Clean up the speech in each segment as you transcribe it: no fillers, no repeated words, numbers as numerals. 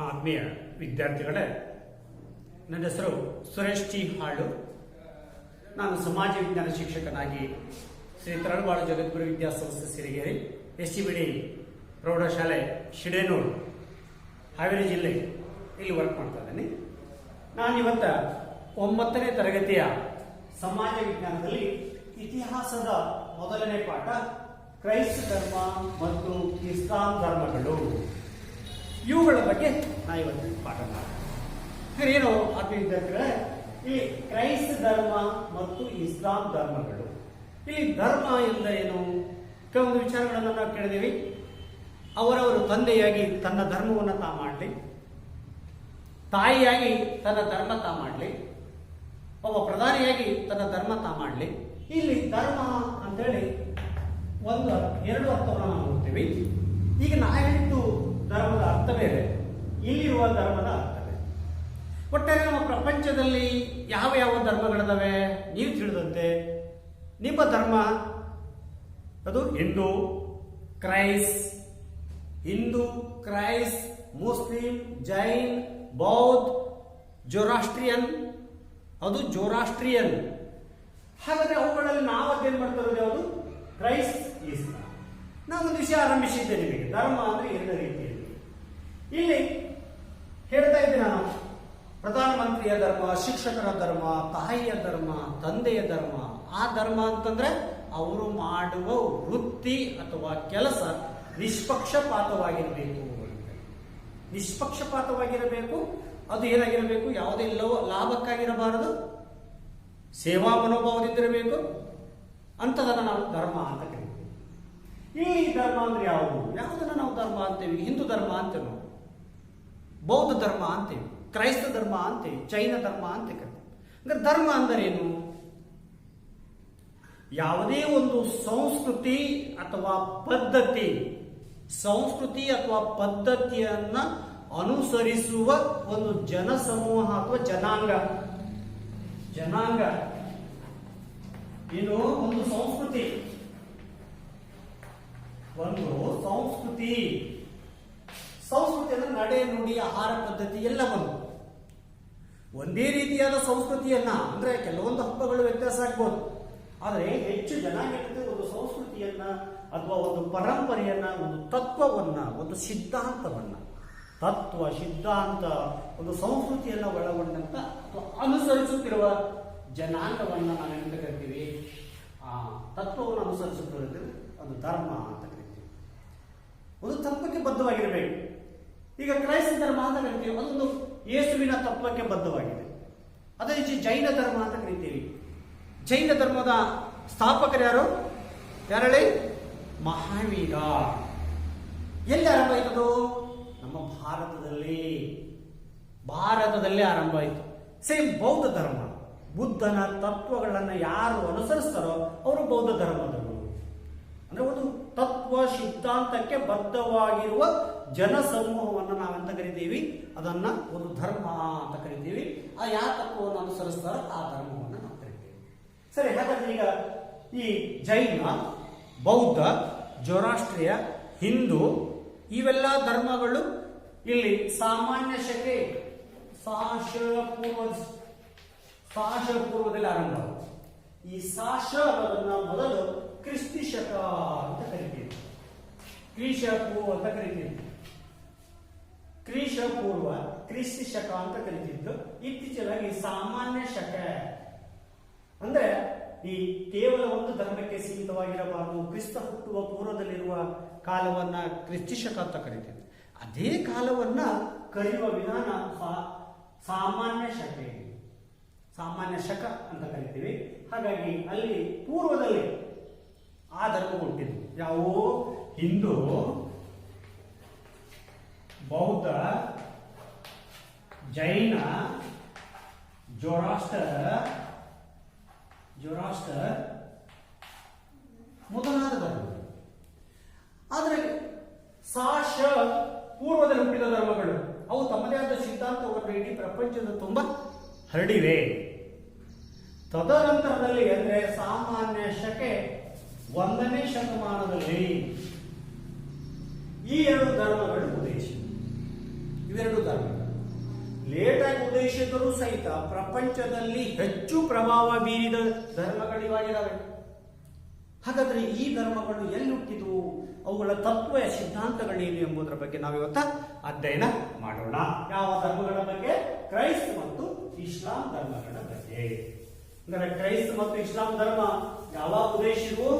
ಆತ್ಮೀಯ ವಿದ್ಯಾರ್ಥಿಗಳೇ, ನನ್ನ ಹೆಸರು ಸುರೇಶ್ ಟಿ ಹಾಳು. ನಾನು ಸಮಾಜ ವಿಜ್ಞಾನ ಶಿಕ್ಷಕನಾಗಿ ಶ್ರೀ ತರಳಬಾಳು ಜಗದ್ಗುರು ವಿದ್ಯಾಸಂಸ್ಥೆ ಸಿರಿಗೆರೆ STBD ಪ್ರೌಢಶಾಲೆ ಶಿಡೇನೂರು ಹಾವೇರಿ ಜಿಲ್ಲೆ ಇಲ್ಲಿ ವರ್ಕ್ ಮಾಡ್ತಾ ಇದ್ದೀನಿ. ನಾನಿವತ್ತ 9ನೇ ತರಗತಿಯ ಸಮಾಜ ವಿಜ್ಞಾನದಲ್ಲಿ ಇತಿಹಾಸದ ಮೊದಲನೇ ಪಾಠ ಕ್ರೈಸ್ತ ಧರ್ಮ ಮತ್ತು ಇಸ್ಲಾಂ ಧರ್ಮಗಳು, ಇವುಗಳ ಬಗ್ಗೆ ನಾನು ಇವತ್ತು ಪಾಠ ಮಾಡ್ತೀನಿ. ಏನು ಆತ್ಮೀಯ ವಿದ್ಯಾರ್ಥಿಗಳೇ, ಈ ಕ್ರೈಸ್ತ ಧರ್ಮ ಮತ್ತು ಇಸ್ಲಾಂ ಧರ್ಮಗಳು, ಇಲ್ಲಿ ಧರ್ಮ ಎಂದರೇನು? ಕೆಲವೊಂದು ವಿಚಾರಗಳನ್ನು ನಾವು ಕೇಳಿದೀವಿ. ಅವರವರು ತಂದೆಯಾಗಿ ತನ್ನ ಧರ್ಮವನ್ನು ತಾ ಮಾಡಲಿ, ತಾಯಿಯಾಗಿ ತನ್ನ ಧರ್ಮ ತಾ ಮಾಡಲಿ, ಒಬ್ಬ ಪ್ರಧಾನಿಯಾಗಿ ತನ್ನ ಧರ್ಮ ತಾ ಮಾಡಲಿ. ಇಲ್ಲಿ ಧರ್ಮ ಅಂತೇಳಿ ಎರಡು ಅರ್ಥವನ್ನು ನಾವು ನೋಡ್ತೀವಿ. ಈಗ ನಾ ಹೇಳಿದ್ದು ಧರ್ಮದ ಅರ್ಥ ಬೇರೆ, ಇಲ್ಲಿರುವ ಧರ್ಮದ ಅರ್ಥ ಬೇರೆ. ಒಟ್ಟಾರೆ ನಮ್ಮ ಪ್ರಪಂಚದಲ್ಲಿ ಯಾವ ಯಾವ ಧರ್ಮಗಳಿದಾವೆ ನೀವು ತಿಳಿದಂತೆ, ನಿಮ್ಮ ಧರ್ಮ ಅದು ಹಿಂದೂ ಕ್ರೈಸ್, ಮುಸ್ಲಿಂ, ಜೈನ್, ಬೌದ್ಧ, ಜೋರಾಷ್ಟ್ರಿಯನ್. ಹಾಗಾದ್ರೆ ಅವುಗಳಲ್ಲಿ ನಾವು ಅಧ್ಯಯನ ಮಾಡ್ತಾ ಇರೋದು ಯಾವುದು? ಕ್ರೈಸ್ಟ್, ಇಸ್ಲಾಂ. ನಾವೊಂದು ವಿಷಯ ಆರಂಭಿಸಿದ್ದೆ ನಿಮಗೆ, ಧರ್ಮ ಅಂದ್ರೆ ಎಲ್ಲ ರೀತಿಯಲ್ಲಿ. ಇಲ್ಲಿ ಹೇಳ್ತಾ ಇದ್ದೆ ನಾನು, ಪ್ರಧಾನಮಂತ್ರಿಯ ಧರ್ಮ, ಶಿಕ್ಷಕರ ಧರ್ಮ, ತಾಯಿಯ ಧರ್ಮ, ತಂದೆಯ ಧರ್ಮ. ಆ ಧರ್ಮ ಅಂತಂದ್ರೆ ಅವರು ಮಾಡುವ ವೃತ್ತಿ ಅಥವಾ ಕೆಲಸ ನಿಷ್ಪಕ್ಷಪಾತವಾಗಿರಬೇಕು. ಅದು ಏನಾಗಿರಬೇಕು? ಯಾವುದೇ ಲಾಭಕ್ಕಾಗಿರಬಾರದು, ಸೇವಾ ಮನೋಭಾವದಿಂದಿರಬೇಕು. ಅಂಥದನ್ನ ನಾವು ಧರ್ಮ ಅಂತ ಕರಿತೀವಿ. ಈ ಧರ್ಮ ಅಂದ್ರೆ ಯಾವುದನ್ನ ನಾವು ಧರ್ಮ ಅಂತೀವಿ? ಹಿಂದೂ ಧರ್ಮ ಅಂತೇವೆ, ಬೌದ್ಧ ಧರ್ಮ ಅಂತೀವಿ, ಕ್ರೈಸ್ತ ಧರ್ಮ ಅಂತೀವಿ, ಜೈನ ಧರ್ಮ ಅಂತ ಕರಿತೀವಿ. ಅಂದ್ರೆ ಧರ್ಮ ಅಂದರೇನು? ಯಾವುದೇ ಒಂದು ಸಂಸ್ಕೃತಿ ಅಥವಾ ಪದ್ಧತಿಯನ್ನ ಅನುಸರಿಸುವ ಒಂದು ಜನಸಮೂಹ ಅಥವಾ ಜನಾಂಗ. ಇದು ಒಂದು ಸಂಸ್ಕೃತಿ ಅಂದ್ರೆ ನಡೆ, ನುಡಿ, ಆಹಾರ ಪದ್ಧತಿ ಎಲ್ಲ ಒಂದೇ ರೀತಿಯಾದ ಸಂಸ್ಕೃತಿಯನ್ನ, ಅಂದ್ರೆ ಕೆಲವೊಂದು ಹಬ್ಬಗಳು ವ್ಯತ್ಯಾಸ ಆಗ್ಬೋದು, ಆದರೆ ಹೆಚ್ಚು ಜನಾಂಗ ಒಂದು ಸಂಸ್ಕೃತಿಯನ್ನ ಅಥವಾ ಒಂದು ಪರಂಪರೆಯನ್ನ, ಒಂದು ತತ್ವವನ್ನ, ಒಂದು ಸಿದ್ಧಾಂತ, ಒಂದು ಸಂಸ್ಕೃತಿಯನ್ನ ಒಳಗೊಂಡಂತ ಅಥವಾ ಅನುಸರಿಸುತ್ತಿರುವ ಜನಾಂಗವನ್ನ ನಾವೆಂತ ಕರಿತೀವಿ? ಆ ತತ್ವವನ್ನು ಅನುಸರಿಸುತ್ತಿರೋದು ಒಂದು ಧರ್ಮ ಅಂತ ಕರಿತೀವಿ. ಒಂದು ತತ್ವಕ್ಕೆ ಬದ್ಧವಾಗಿರಬೇಕು. ಈಗ ಕ್ರೈಸ್ತ ಧರ್ಮ ಅಂತ ಕರಿತೀವಿ, ಅದೊಂದು ಯೇಸುವಿನ ತತ್ವಕ್ಕೆ ಬದ್ಧವಾಗಿದೆ. ಅದೇ ರೀತಿ ಜೈನ ಧರ್ಮ ಅಂತ ಕರಿತೀವಿ. ಜೈನ ಧರ್ಮದ ಸ್ಥಾಪಕರು ಯಾರು? ಮಹಾವೀರ. ಎಲ್ಲಿ ಆರಂಭ ಆಯಿತು? ನಮ್ಮ ಭಾರತದಲ್ಲಿ ಆರಂಭ ಆಯಿತು. ಸೇಮ್ ಬೌದ್ಧ ಧರ್ಮ, ಬುದ್ಧನ ತತ್ವಗಳನ್ನು ಯಾರು ಅನುಸರಿಸ್ತಾರೋ ಅವರು ಬೌದ್ಧ ಧರ್ಮದವರು. ಅಂದ್ರೆ ಒಂದು ತತ್ವ ಸಿದ್ಧಾಂತಕ್ಕೆ ಬದ್ಧವಾಗಿರುವ ಜನಸಮೂಹವನ್ನು ನಾವೆಂತ ಕರಿತೀವಿ? ಅದನ್ನ ಒಂದು ಧರ್ಮ ಅಂತ ಕರಿತೀವಿ. ಆ ಯಾವ ತತ್ವವನ್ನು ಅನುಸರಿಸ್ತಾರೋ ಆ ಧರ್ಮವನ್ನು ನಾವು ಕರಿತೀವಿ. ಸರಿ, ಹಾಗಾದ್ರೆ ಈಗ ಈ ಜೈನ, ಬೌದ್ಧ, ಜೋರಾಷ್ಟ್ರಿಯ, ಹಿಂದೂ ಇವೆಲ್ಲ ಧರ್ಮಗಳು ಇಲ್ಲಿ ಸಾಮಾನ್ಯ ಶಕೆ ಪೂರ್ವದಲ್ಲಿ ಆರಂಭ. ಈ ಅನ್ನೋದನ್ನ ಮೊದಲು ಕ್ರಿಸ್ತಿ ಶಕ ಅಂತ ಕರಿತೀವಿ, ಕ್ರಿಸ್ತಿ ಶಕ ಅಂತ ಕರಿತಿದ್ದು. ಇತ್ತೀಚೆಗಾಗಿ ಸಾಮಾನ್ಯ ಶಕ ಅಂದ್ರೆ ಈ ಕೇವಲ ಒಂದು ಧರ್ಮಕ್ಕೆ ಸೀಮಿತವಾಗಿರಬಾರದು. ಕ್ರಿಸ್ತ ಹುಟ್ಟುವ ಪೂರ್ವದಲ್ಲಿರುವ ಕಾಲವನ್ನ ಕ್ರಿಸ್ತಿ ಶಕ ಅಂತ ಕರಿತೀವಿ. ಅದೇ ಕಾಲವನ್ನ ಕರೆಯುವ ವಿಧಾನ ಸಾಮಾನ್ಯ ಶಕ ಅಂತ ಕರಿತೀವಿ. ಹಾಗಾಗಿ ಅಲ್ಲಿ ಪೂರ್ವದಲ್ಲಿ ಆ ಧರ್ಮ ಹುಟ್ಟಿದ್ವು. ಯಾವುವು? ಹಿಂದೂ, ಬೌದ್ಧ, ಜೈನ, ಜೋರಾಷ್ಟ್ರ ಮೊದಲಾದ ಧರ್ಮಗಳು. ಆದರೆ ಪೂರ್ವದಲ್ಲಿ ಹುಟ್ಟಿದ ಧರ್ಮಗಳು ಅವು ತಮ್ಮದೇ ಆದ ಸಿದ್ಧಾಂತವನ್ನು ಇಡೀ ಪ್ರಪಂಚದ ತುಂಬ ಹರಡಿವೆ. ತದನಂತರದಲ್ಲಿ ಅಂದ್ರೆ ಸಾಮಾನ್ಯ ಶಕೆ 1ನೇ ಶತಮಾನದಲ್ಲಿ ಈ ಎರಡು ಧರ್ಮಗಳು ಉದಯಿಸಿವೆ. ಇವೆರಡು ಧರ್ಮಗಳು ಲೇಟಾಗಿ ಉದಯಿಸಿದರೂ ಸಹಿತ ಪ್ರಪಂಚದಲ್ಲಿ ಹೆಚ್ಚು ಪ್ರಭಾವ ಬೀರಿದ ಧರ್ಮಗಳಿವಾಗಿದ್ದಾವೆ. ಹಾಗಾದ್ರೆ ಈ ಧರ್ಮಗಳು ಎಲ್ಲಿ ಹುಟ್ಟಿದವು, ಅವುಗಳ ತತ್ವ ಸಿದ್ಧಾಂತಗಳೇನು ಎಂಬುದರ ಬಗ್ಗೆ ನಾವಿವತ್ತ ಅಧ್ಯಯನ ಮಾಡೋಣ. ಯಾವ ಧರ್ಮಗಳ ಬಗ್ಗೆ? ಕ್ರೈಸ್ತ ಮತ್ತು ಇಸ್ಲಾಂ ಧರ್ಮಗಳ ಬಗ್ಗೆ. ಅಂದರೆ ಕ್ರೈಸ್ತ ಮತ್ತು ಇಸ್ಲಾಂ ಧರ್ಮ ಯಾವಾಗ ಉದಯಿಸಿದವು?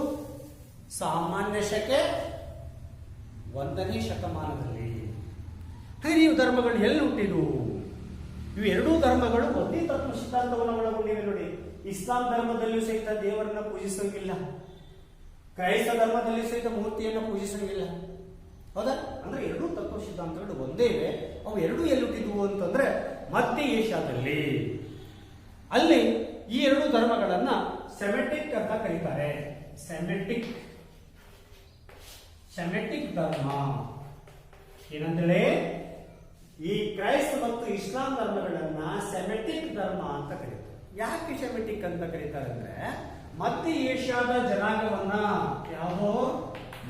ಸಾಮಾನ್ಯ ಶಕೆ 1ನೇ ಶತಮಾನದಲ್ಲಿ. ಹಾಗೆ ಈ ಧರ್ಮಗಳು ಎಲ್ಲಿ ಹುಟ್ಟಿದವು? ಇವು ಎರಡೂ ಧರ್ಮಗಳು ಒಂದೇ ತತ್ವ ಸಿದ್ಧಾಂತವನ್ನು ಒಳಗೊಂಡಿವೆ ನೋಡಿ. ಇಸ್ಲಾಂ ಧರ್ಮದಲ್ಲಿಯೂ ಸಹಿತ ದೇವರನ್ನ ಪೂಜಿಸೋಂಗಿಲ್ಲ, ಕ್ರೈಸ್ತ ಧರ್ಮದಲ್ಲಿ ಸಹಿತ ಮೂರ್ತಿಯನ್ನು ಪೂಜಿಸೋಂಗಿಲ್ಲ. ಹೌದಾ? ಅಂದ್ರೆ ಎರಡೂ ತತ್ವ ಸಿದ್ಧಾಂತಗಳು ಒಂದೇ ಇವೆ. ಅವು ಎರಡೂ ಎಲ್ಲಿ ಹುಟ್ಟಿದ್ವು ಅಂತಂದ್ರೆ ಮಧ್ಯ ಏಷ್ಯಾದಲ್ಲಿ. ಅಲ್ಲಿ ಈ ಎರಡು ಧರ್ಮಗಳನ್ನ ಸೆಮೆಟಿಕ್ ಅಂತ ಕರೀತಾರೆ. ಸೆಮೆಟಿಕ್ ಧರ್ಮ ಏನಂದ್ರೆ ಈ ಕ್ರೈಸ್ತ ಮತ್ತು ಇಸ್ಲಾಂ ಧರ್ಮಗಳನ್ನ ಸೆಮೆಟಿಕ್ ಧರ್ಮ ಅಂತ ಕರೀತಾರೆ. ಯಾಕೆ ಸೆಮೆಟಿಕ್ ಅಂತ ಕರೀತಾರೆ ಅಂದ್ರೆ ಮಧ್ಯ ಏಷ್ಯಾದ ಜನಾಂಗವನ್ನ, ಯಾವುದೋ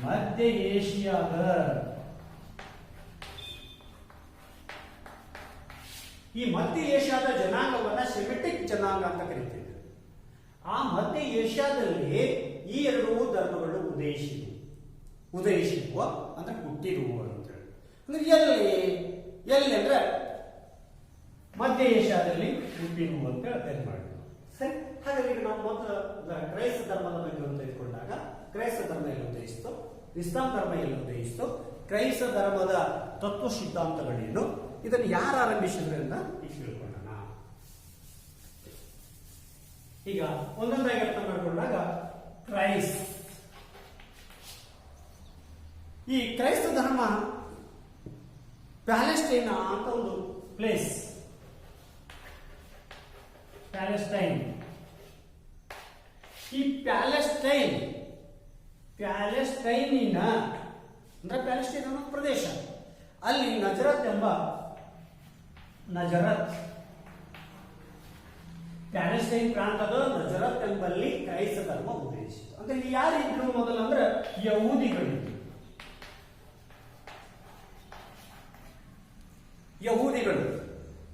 ಮಧ್ಯ ಏಷ್ಯಾದ ಈ ಮಧ್ಯ ಏಷ್ಯಾದ ಜನಾಂಗವನ್ನ ಸೆಮೆಟಿಕ್ ಜನಾಂಗ ಅಂತ ಕರೀತಿದ್ರು. ಆ ಮಧ್ಯ ಏಷ್ಯಾದಲ್ಲಿ ಈ ಎರಡೂ ಧರ್ಮಗಳು ಉದಯಿಸಿರುವ ಅಂದ್ರೆ ಹುಟ್ಟಿರುವ ಅಂತೇಳಿ. ಅಂದ್ರೆ ಎಲ್ಲಿ ಅಂದ್ರೆ ಮಧ್ಯ ಏಷ್ಯಾದಲ್ಲಿ ಹುಟ್ಟಿರುವ ಅಂತ ಅಧ್ಯಯನ ಮಾಡಿದ್ರು. ಸರಿ, ಹಾಗಾಗಿ ನಾವು ಮೊದಲು ಕ್ರೈಸ್ತ ಧರ್ಮದ ಬಗ್ಗೆ ಒಂದು ತೆಗೆದುಕೊಂಡಾಗ ಕ್ರೈಸ್ತ ಧರ್ಮ ಎಲ್ಲಿ ಉದಯಿಸಿತು, ಇಸ್ಲಾಂ ಧರ್ಮ ಎಲ್ಲಿ ಉದಯಿಸಿತು, ಕ್ರೈಸ್ತ ಧರ್ಮದ ತತ್ವ ಸಿದ್ಧಾಂತಗಳೇನು, ಇದನ್ನು ಯಾರು ಆರಂಭಿಸಿದ್ರು ಅಂತ ಈಗ ತಿಳ್ಕೊಳ್ಳೋಣ. ಈಗ ಒಂದೊಂದಾಗಿ ಅರ್ಥ ಮಾಡಿಕೊಂಡಾಗ ಈ ಕ್ರೈಸ್ತ ಧರ್ಮ ಪ್ಯಾಲೆಸ್ಟೈನ್ ಅಂತ ಒಂದು ಪ್ಲೇಸ್, ಪ್ಯಾಲೆಸ್ಟೈನ್. ಈ ಪ್ಯಾಲೆಸ್ಟೈನಿನ ಅಂದ್ರೆ ಪ್ಯಾಲೆಸ್ಟೈನ್ ಅನ್ನೋ ಪ್ರದೇಶ, ಅಲ್ಲಿ ನಜರತ್ ಪ್ಯಾಲೆಸ್ಟೈನ್ ಪ್ರಾಂತದ ನಜರತ್ ಎಂಬಲ್ಲಿ ಕ್ರೈಸ್ತ ಧರ್ಮ ಉದಯಿಸಿತು. ಅಂದ್ರೆ ಇಲ್ಲಿ ಯಾರಿದ್ರು ಮೊದಲು ಅಂದ್ರೆ ಯಹೂದಿಗಳಿದ್ರು.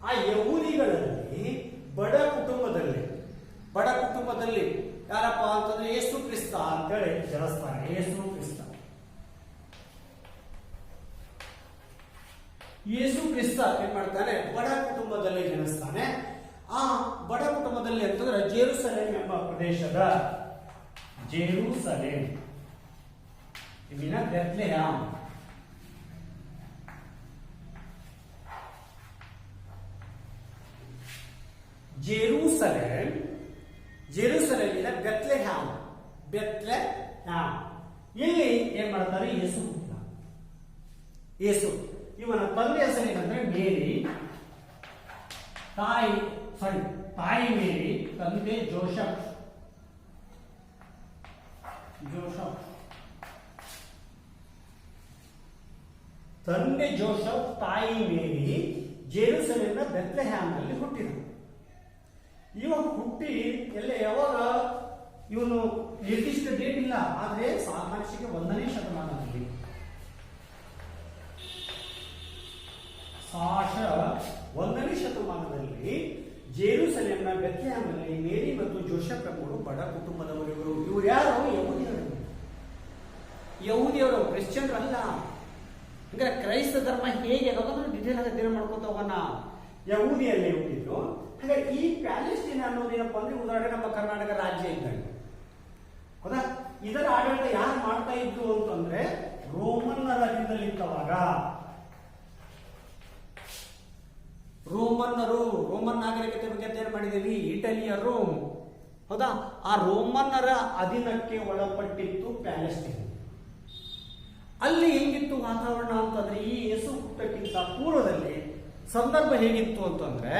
ಆ ಯಹೂದಿಗಳಲ್ಲಿ ಬಡ ಕುಟುಂಬದಲ್ಲಿ ಯಾರಪ್ಪ ಅಂತಂದ್ರೆ ಯೇಸು ಕ್ರಿಸ್ತ ಅಂತೇಳಿ ಜನಿಸ್ತಾನೆ. ಯೇಸು ಕ್ರಿಸ್ತ ಏನ್ ಮಾಡ್ತಾನೆ? ಬಡ ಕುಟುಂಬದಲ್ಲಿ ಜನಿಸ್ತಾನೆ. ಆ ಬಡ ಕುಟುಂಬದಲ್ಲಿ ಅಂತಂದ್ರೆ ಜೆರುಸಲೇಮ್ ಎಂಬ ಪ್ರದೇಶದ ಜೆರುಸಲೇಮ್ ಜೆರುಸಲೇಮಿನ ಬೆತ್ಲೆಹ್ಯಾಮ್ ಇಲ್ಲಿ ಏನ್ ಮಾಡ್ತಾರೆ? ಯೇಸು ಇವನ ತಂದೆ ಹೆಸರೇನಂದ್ರೆ ಮೇರಿ, ತಾಯಿ ಮೇರಿ, ತಂದೆ ಜೋಸೆಫ್. ತಂದೆ ಜೋಸೆಫ್, ತಾಯಿ ಮೇರಿ ಜೆರುಸಲೇಮಿನ ಬೆತ್ಲೆಹ್ಯಾಮ್ ನಲ್ಲಿ ಹುಟ್ಟಿದರು. ಇವಾಗ ಹುಟ್ಟಿ ಯಾವಾಗ ಇವನು ನಿರ್ದಿಷ್ಟ ಡೇಟ್ ಇಲ್ಲ, ಆದ್ರೆ ಸಾಮಾನ್ಯಕ್ಕೆ 1ನೇ ಶತಮಾನದಲ್ಲಿ 1ನೇ ಶತಮಾನದಲ್ಲಿ ಜೆರುಸಲೇಮ್ನ ಬೆತ್ಲೆಹ್ಯಾಮ್ನಲ್ಲಿ ಮೇರಿ ಮತ್ತು ಜೋಸೆಫ್ ಎಂಬುವರು ಬಡ ಕುಟುಂಬದವರು. ಇವರು ಯಾರು? ಯಹೂದಿಯವರು, ಕ್ರಿಶ್ಚಿಯನ್ರಲ್ಲ. ಅಂದ್ರೆ ಕ್ರೈಸ್ತ ಧರ್ಮ ಹೇಗೆ ಅನ್ನೋದನ್ನು ಡಿಟೇಲ್ ಆಗಿ ಅಧ್ಯಯನ ಮಾಡ್ಕೊತ ಹೋಗೋಣ. ಯಹೂದಿಯಲ್ಲಿ ಹುಟ್ಟಿದ್ರು. ಹಾಗೆ ಈ ಪ್ಯಾಲೆಸ್ಟೈನ್ ಅನ್ನೋದೇನಪ್ಪ ಅಂದ್ರೆ ಉದಾಹರಣೆ ನಮ್ಮ ಕರ್ನಾಟಕ ರಾಜ್ಯ ಇದ್ದಂಗೆ, ಹೌದಾ? ಇದರ ಆಡಳಿತ ಯಾರು ಮಾಡ್ತಾ ಇದ್ರು ಅಂತಂದ್ರೆ ರೋಮನ್ನರ ಅಧೀನದಲ್ಲಿತ್ತವಾಗ. ರೋಮನ್ ನಾಗರಿಕತೆ ಬಗ್ಗೆ ಅಧ್ಯಯನ ಮಾಡಿದ್ದೀವಿ. ಇಟಲಿಯ ರೋಮ್, ಹೌದಾ? ಆ ರೋಮನ್ನರ ಅಧೀನಕ್ಕೆ ಒಳಪಟ್ಟಿತ್ತು ಪ್ಯಾಲೆಸ್ಟೈನ್. ಅಲ್ಲಿ ಹೆಂಗಿತ್ತು ವಾತಾವರಣ ಅಂತಂದ್ರೆ ಈ ಯೇಸು ಹುಟ್ಟಕ್ಕಿಂತ ಪೂರ್ವದಲ್ಲಿ ಸಂದರ್ಭ ಹೇಗಿತ್ತು ಅಂತಂದ್ರೆ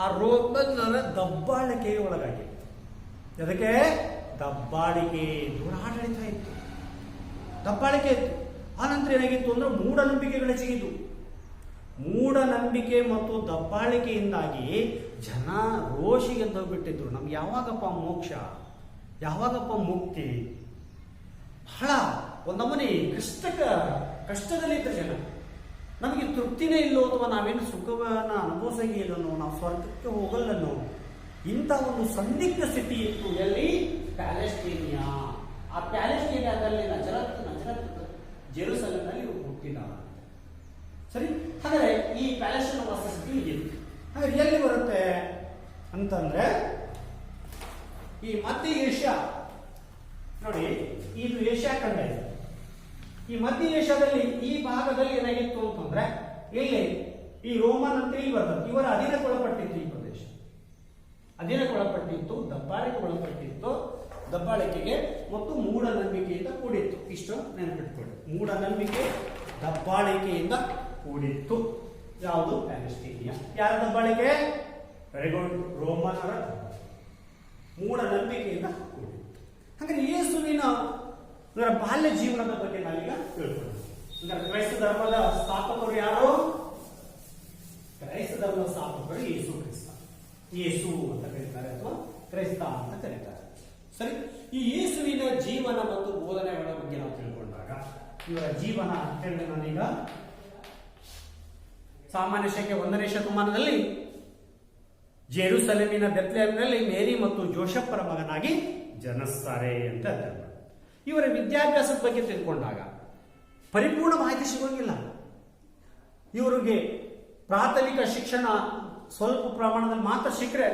ಆ ರೋಮನ್ನರ ದಬ್ಬಾಳಿಕೆಗೆ ಒಳಗಾಗಿತ್ತು. ಅದಕ್ಕೆ ದಬ್ಬಾಳಿಕೆ, ದುರಾಡಳಿತ ಇತ್ತು, ದಬ್ಬಾಳಿಕೆ ಇತ್ತು. ಆನಂತರ ಏನಾಗಿತ್ತು ಅಂದ್ರೆ ಮೂಢನಂಬಿಕೆಗಳು ಸಿಗಿತು. ಮೂಢನಂಬಿಕೆ ಮತ್ತು ದಬ್ಬಾಳಿಕೆಯಿಂದಾಗಿ ಜನ ರೋಷಿಗೆ ಹೋಗ್ಬಿಟ್ಟಿದ್ರು. ನಮ್ಗೆ ಯಾವಾಗಪ್ಪ ಮೋಕ್ಷ, ಯಾವಾಗಪ್ಪ ಮುಕ್ತಿ? ಬಹಳ ಒಂದಮ್ಮನಿ ಕಷ್ಟದಲ್ಲಿದ್ದ ಜನ. ನಮಗೆ ತೃಪ್ತಿನೇ ಇಲ್ಲೋ ಅಥವಾ ನಾವೇನು ಸುಖವನ್ನು ಅನುಭವಿಸಂಗೆ ಇಲ್ಲನೋ, ನಾವು ಸ್ವರ್ಗಕ್ಕೆ ಹೋಗಲ್ಲನೋ, ಇಂಥ ಒಂದು ಸಂದಿಗ್ಧ ಸ್ಥಿತಿ ಇತ್ತು ಎಲ್ಲಿ? ಪ್ಯಾಲೆಸ್ಟೀನಿಯಾ. ಆ ಪ್ಯಾಲೆಸ್ಟೀನಿಯಾದಲ್ಲಿ ನಜರತ್ ಜೆರುಸಲೇಮ್ನಲ್ಲಿ ಹುಟ್ಟಿದ. ಸರಿ, ಹಾಗಾದ್ರೆ ಈ ಪ್ಯಾಲೆಸ್ಟೀನ್ ವಾಸಸ್ಥಿತಿ ಇತ್ತು. ಹಾಗಾದ್ರೆ ಎಲ್ಲಿ ಬರುತ್ತೆ ಅಂತಂದ್ರೆ ಈ ಮಧ್ಯ ಏಷ್ಯಾ ನೋಡಿ, ಇದು ಏಷ್ಯಾ ಖಂಡ ಇದೆ. ಈ ಮಧ್ಯ ಏಷ್ಯಾದಲ್ಲಿ ಈ ಭಾಗದಲ್ಲಿ ಏನಾಗಿತ್ತು ಅಂತಂದ್ರೆ ಇಲ್ಲಿ ಈ ರೋಮನ್ ಅಂತ ಇಲ್ಲಿ ಬರ್ತದೆ, ಇವರ ಅಧೀನಕ್ಕೊಳಪಟ್ಟಿತ್ತು. ಈ ಪ್ರದೇಶ ಅಧೀನಕ್ಕೊಳಪಟ್ಟಿತ್ತು, ದಬ್ಬಾಳಿಕೆಗೊಳಪಟ್ಟಿತ್ತು. ದಬ್ಬಾಳಿಕೆಗೆ ಮತ್ತು ಮೂಢನಂಬಿಕೆಯಿಂದ ಕೂಡಿತ್ತು. ಇಷ್ಟು ನೆನಪಿಟ್ಕೊಳ್ಳಿ, ಮೂಢನಂಬಿಕೆ ದಬ್ಬಾಳಿಕೆಯಿಂದ ಕೂಡಿತ್ತು. ಯಾವುದು? ಪ್ಯಾಲೆಸ್ಟೀನಿಯಾ. ಯಾರ ದಬ್ಬಾಳಿಕೆ? ವೆರಿ ಗುಡ್, ರೋಮನರ ಮೂಢನಂಬಿಕೆಯಿಂದ ಕೂಡಿತ್ತು. ಹಾಗಾದ್ರೆ ಯೇಸುವಿನ ಬಾಲ್ಯ ಜೀವನದ ಬಗ್ಗೆ ನಾವೀಗ ತಿಳ್ಕೊಳ್ಳೋಣ. ಅಂದ್ರೆ ಕ್ರೈಸ್ತ ಧರ್ಮದ ಸ್ಥಾಪಕರು ಯಾರು? ಕ್ರೈಸ್ತ ಧರ್ಮದ ಸ್ಥಾಪಕರು ಯೇಸು ಕ್ರಿಸ್ತ. ಯೇಸು ಅಂತ ಕರೀತಾರೆ ಅಥವಾ ಕ್ರೈಸ್ತ ಅಂತ ಕರೀತಾರೆ. ಸರಿ, ಈ ಯೇಸುವಿನ ಜೀವನ ಮತ್ತು ಬೋಧನೆಗಳ ಬಗ್ಗೆ ನಾವು ತಿಳ್ಕೊಂಡಾಗ ಇವರ ಜೀವನ ಅಂತ ಹೇಳಿ ನಾನೀಗ ಸಾಮಾನ್ಯ ಶಕೆ 1ನೇ ಶತಮಾನದಲ್ಲಿ ಜೆರುಸಲೇಮಿನ ಬೆತ್ಲೆಹೇಮಿನಲ್ಲಿ ಮೇರಿ ಮತ್ತು ಜೋಸೆಫರ ಮಗನಾಗಿ ಜನಿಸ್ತಾರೆ ಅಂತ ಹೇಳ್ತಾರೆ. ಇವರ ವಿದ್ಯಾಭ್ಯಾಸದ ಬಗ್ಗೆ ತಿಳ್ಕೊಂಡಾಗ ಪರಿಪೂರ್ಣ ಮಾಹಿತಿ ಸಿಗೋಂಗಿಲ್ಲ. ಇವರಿಗೆ ಪ್ರಾಥಮಿಕ ಶಿಕ್ಷಣ ಸ್ವಲ್ಪ ಪ್ರಮಾಣದಲ್ಲಿ ಮಾತ್ರ ಸಿಕ್ಕರೆ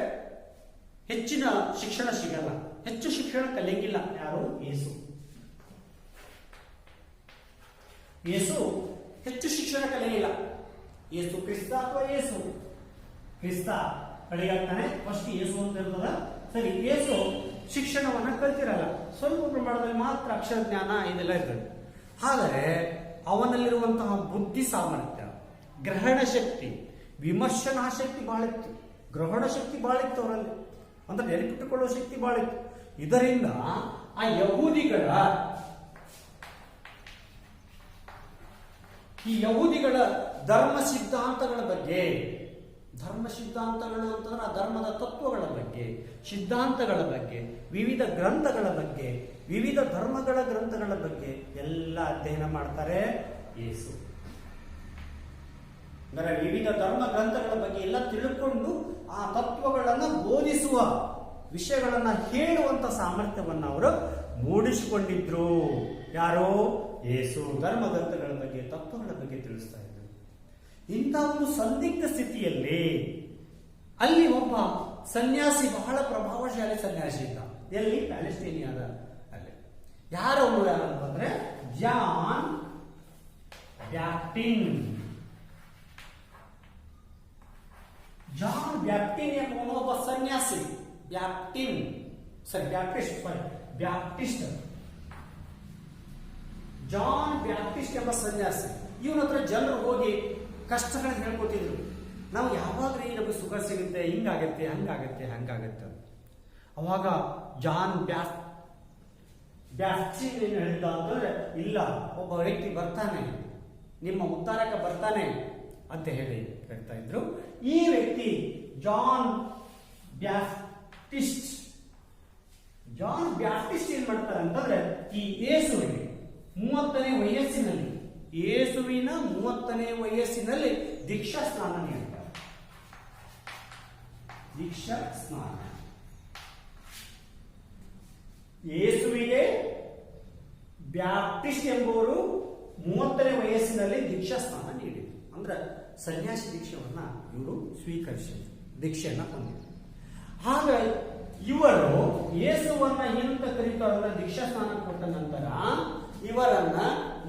ಹೆಚ್ಚಿನ ಶಿಕ್ಷಣ ಸಿಗಲ್ಲ, ಹೆಚ್ಚು ಶಿಕ್ಷಣ ಕಲಿಯಂಗಿಲ್ಲ. ಯಾರು? ಯೇಸು. ಯೇಸು ಹೆಚ್ಚು ಶಿಕ್ಷಣ ಕಲಿಯಲಿಲ್ಲ. ಯೇಸು ಕ್ರಿಸ್ತ ಅಥವಾ ಯೇಸು ಕ್ರಿಸ್ತ ಕಡೆಗಾಗ್ತಾನೆ. ಫಸ್ಟ್ ಯೇಸು ಅಂತ ಇರ್ತದ. ಸರಿ, ಯೇಸು ಶಿಕ್ಷಣವನ್ನ ಕಲ್ತಿರಲ್ಲ, ಸ್ವಲ್ಪ ಪ್ರಮಾಣದಲ್ಲಿ ಮಾತ್ರ ಅಕ್ಷರ ಜ್ಞಾನ ಇದೆಲ್ಲ ಇರ್ತದೆ. ಆದರೆ ಅವನಲ್ಲಿರುವಂತಹ ಬುದ್ಧಿ ಸಾಮರ್ಥ್ಯ, ಗ್ರಹಣ ಶಕ್ತಿ, ವಿಮರ್ಶನಾ ಶಕ್ತಿ ಬಹಳ ಇತ್ತು. ಗ್ರಹಣ ಶಕ್ತಿ ಬಹಳ ಇತ್ತು ಅವರಲ್ಲಿ, ಅಂದ್ರೆ ನೆನಪಿಟ್ಟುಕೊಳ್ಳುವ ಶಕ್ತಿ ಬಹಳ ಇತ್ತು. ಇದರಿಂದ ಆ ಯಹೂದಿಗಳ ಧರ್ಮ ಸಿದ್ಧಾಂತಗಳ ಬಗ್ಗೆ, ಧರ್ಮ ಸಿದ್ಧಾಂತಗಳು ಅಂತಂದ್ರೆ ಆ ಧರ್ಮದ ತತ್ವಗಳ ಬಗ್ಗೆ, ಸಿದ್ಧಾಂತಗಳ ಬಗ್ಗೆ, ವಿವಿಧ ಗ್ರಂಥಗಳ ಬಗ್ಗೆ, ವಿವಿಧ ಧರ್ಮಗಳ ಗ್ರಂಥಗಳ ಬಗ್ಗೆ ಎಲ್ಲ ಅಧ್ಯಯನ ಮಾಡ್ತಾರೆ ಯೇಸು. ಅಂದರೆ ವಿವಿಧ ಧರ್ಮ ಗ್ರಂಥಗಳ ಬಗ್ಗೆ ಎಲ್ಲ ತಿಳ್ಕೊಂಡು ಆ ತತ್ವಗಳನ್ನು ಬೋಧಿಸುವ, ವಿಷಯಗಳನ್ನ ಹೇಳುವಂತ ಸಾಮರ್ಥ್ಯವನ್ನು ಅವರು ಮೂಡಿಸಿಕೊಂಡಿದ್ರು. ಯಾರೋ? ಯೇಸು. ಧರ್ಮ ಗ್ರಂಥಗಳ ಬಗ್ಗೆ, ತತ್ವಗಳ ಬಗ್ಗೆ ತಿಳಿಸ್ತಾ ಇದ್ರು. ಇಂಥ ಒಂದು ಸಂದಿಗ್ಧ ಸ್ಥಿತಿಯಲ್ಲಿ ಅಲ್ಲಿ ಒಬ್ಬ ಸನ್ಯಾಸಿ, ಬಹಳ ಪ್ರಭಾವಶಾಲಿ ಸನ್ಯಾಸಿ ಇದ್ದ. ಎಲ್ಲಿ? ಪ್ಯಾಲೆಸ್ಟೀನಿಯಾದ ಅಲ್ಲಿ. ಯಾರವರು? ಯಾರಂತಂದ್ರೆ ಜಾನ್ ಬ್ಯಾಪ್ಟಿನ್. ಜಾನ್ ಬ್ಯಾಪ್ಟಿನ್ ಎಂಬ ಒಬ್ಬ ಸನ್ಯಾಸಿ. ಬ್ಯಾಪ್ಟಿಸ್ಟ್ ಜಾನ್ ಬ್ಯಾಪ್ಟಿಸ್ಟ್ ಎಂಬ ಸನ್ಯಾಸಿ. ಇವನ ಹತ್ರ ಜನರು ಹೋಗಿ ಕಷ್ಟಗಳನ್ನ ಹೇಳ್ಕೊತಿದ್ರು. ನಾವು ಯಾವಾಗ್ಲೂ ನಮಗೆ ಸುಖ ಸಿಗುತ್ತೆ, ಹಿಂಗಾಗತ್ತೆ, ಹಂಗಾಗತ್ತೆ. ಅವಾಗ ಜಾನ್ ಬ್ಯಾಪ್ಟಿಸ್ಟ್ ಏನು ಹೇಳಿದ ಅಂತಂದ್ರೆ, ಇಲ್ಲ, ಒಬ್ಬ ವ್ಯಕ್ತಿ ಬರ್ತಾನೆ, ನಿಮ್ಮ ಉದ್ಧಾರಕ ಬರ್ತಾನೆ ಅಂತ ಹೇಳಿ ಹೇಳ್ತಾ ಇದ್ರು. ಈ ವ್ಯಕ್ತಿ ಜಾನ್ ಬ್ಯಾಪ್ಟಿಸ್ಟ್ ಏನ್ ಮಾಡ್ತಾರೆ ಅಂತಂದ್ರೆ, ಈ ಯೇಸುವಿಗೆ 30ನೇ ವಯಸ್ಸಿನಲ್ಲಿ, ಯೇಸುವಿನ 30ನೇ ವಯಸ್ಸಿನಲ್ಲಿ ದೀಕ್ಷಾ ಸ್ನಾನ ನೀಡ್ತಾರೆ. ದೀಕ್ಷಾ ಸ್ನಾನ ಯೇಸುವಿಗೆ ಬ್ಯಾಪ್ಟಿಸ್ಟ್ ಎಂಬುವರು 30ನೇ ವಯಸ್ಸಿನಲ್ಲಿ ದೀಕ್ಷಾ ಸ್ನಾನ ನೀಡಿದರು. ಅಂದ್ರೆ ಸನ್ಯಾಸಿ ದೀಕ್ಷೆಯನ್ನ ಇವರು ಸ್ವೀಕರಿಸಿದ್ರು, ದೀಕ್ಷೆಯನ್ನ ಹೊಂದಿದ್ರು. ಆಗ ಇವರು ಯೇಸುವನ್ನ ಏನಂತ ಕರೀತಾರೆ? ದೀಕ್ಷಾ ಸ್ನಾನ ಕೊಟ್ಟ ನಂತರ ಇವರನ್ನ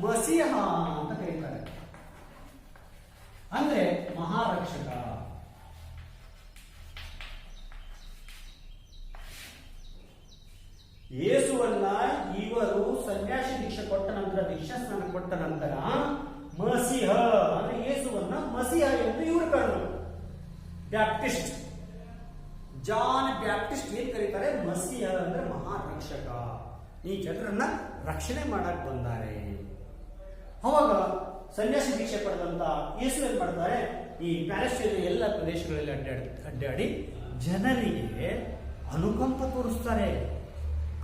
ಮಸೀಹ ಅಂತ ಕರೀತಾರೆ, ಅಂದ್ರೆ ಮಹಾರಕ್ಷಕ. ಯೇಸುವನ್ನ ಇವರು ಸನ್ಯಾಸಿ ದೀಕ್ಷೆ ಕೊಟ್ಟ ನಂತರ, ದೀಕ್ಷಾ ಸ್ನಾನ ಕೊಟ್ಟ ನಂತರ ಮಸೀಹ ಅಂದ್ರೆ ಯೇಸುವನ್ನ ಮಸೀಹ ಎಂದು ಇವರು ಕರೆದರು. ಬ್ಯಾಪ್ಟಿಸ್ಟ್ ಜಾನ್ ಬ್ಯಾಪ್ಟಿಸ್ಟ್ ಏನ್ ಕರೀತಾರೆ? ಮಸೀಹ ಅಂದ್ರೆ ಮಹಾರಕ್ಷಕ, ಈ ಜನರನ್ನ ರಕ್ಷಣೆ ಮಾಡಕ್ ಬಂದಾರೆ. ಅವಾಗ ಸನ್ಯಾಸಿ ದೀಕ್ಷೆ ಪಡೆದಂತ ಯೇಸು ಏನ್ ಮಾಡ್ತಾರೆ? ಈ ಪ್ಯಾಲೆಸ್ಟೈನ್ ಎಲ್ಲ ಪ್ರದೇಶಗಳಲ್ಲಿ ಅಡ್ಡಾಡಿ ಜನರಿಗೆ ಅನುಕಂಪ ತೋರಿಸ್ತಾರೆ,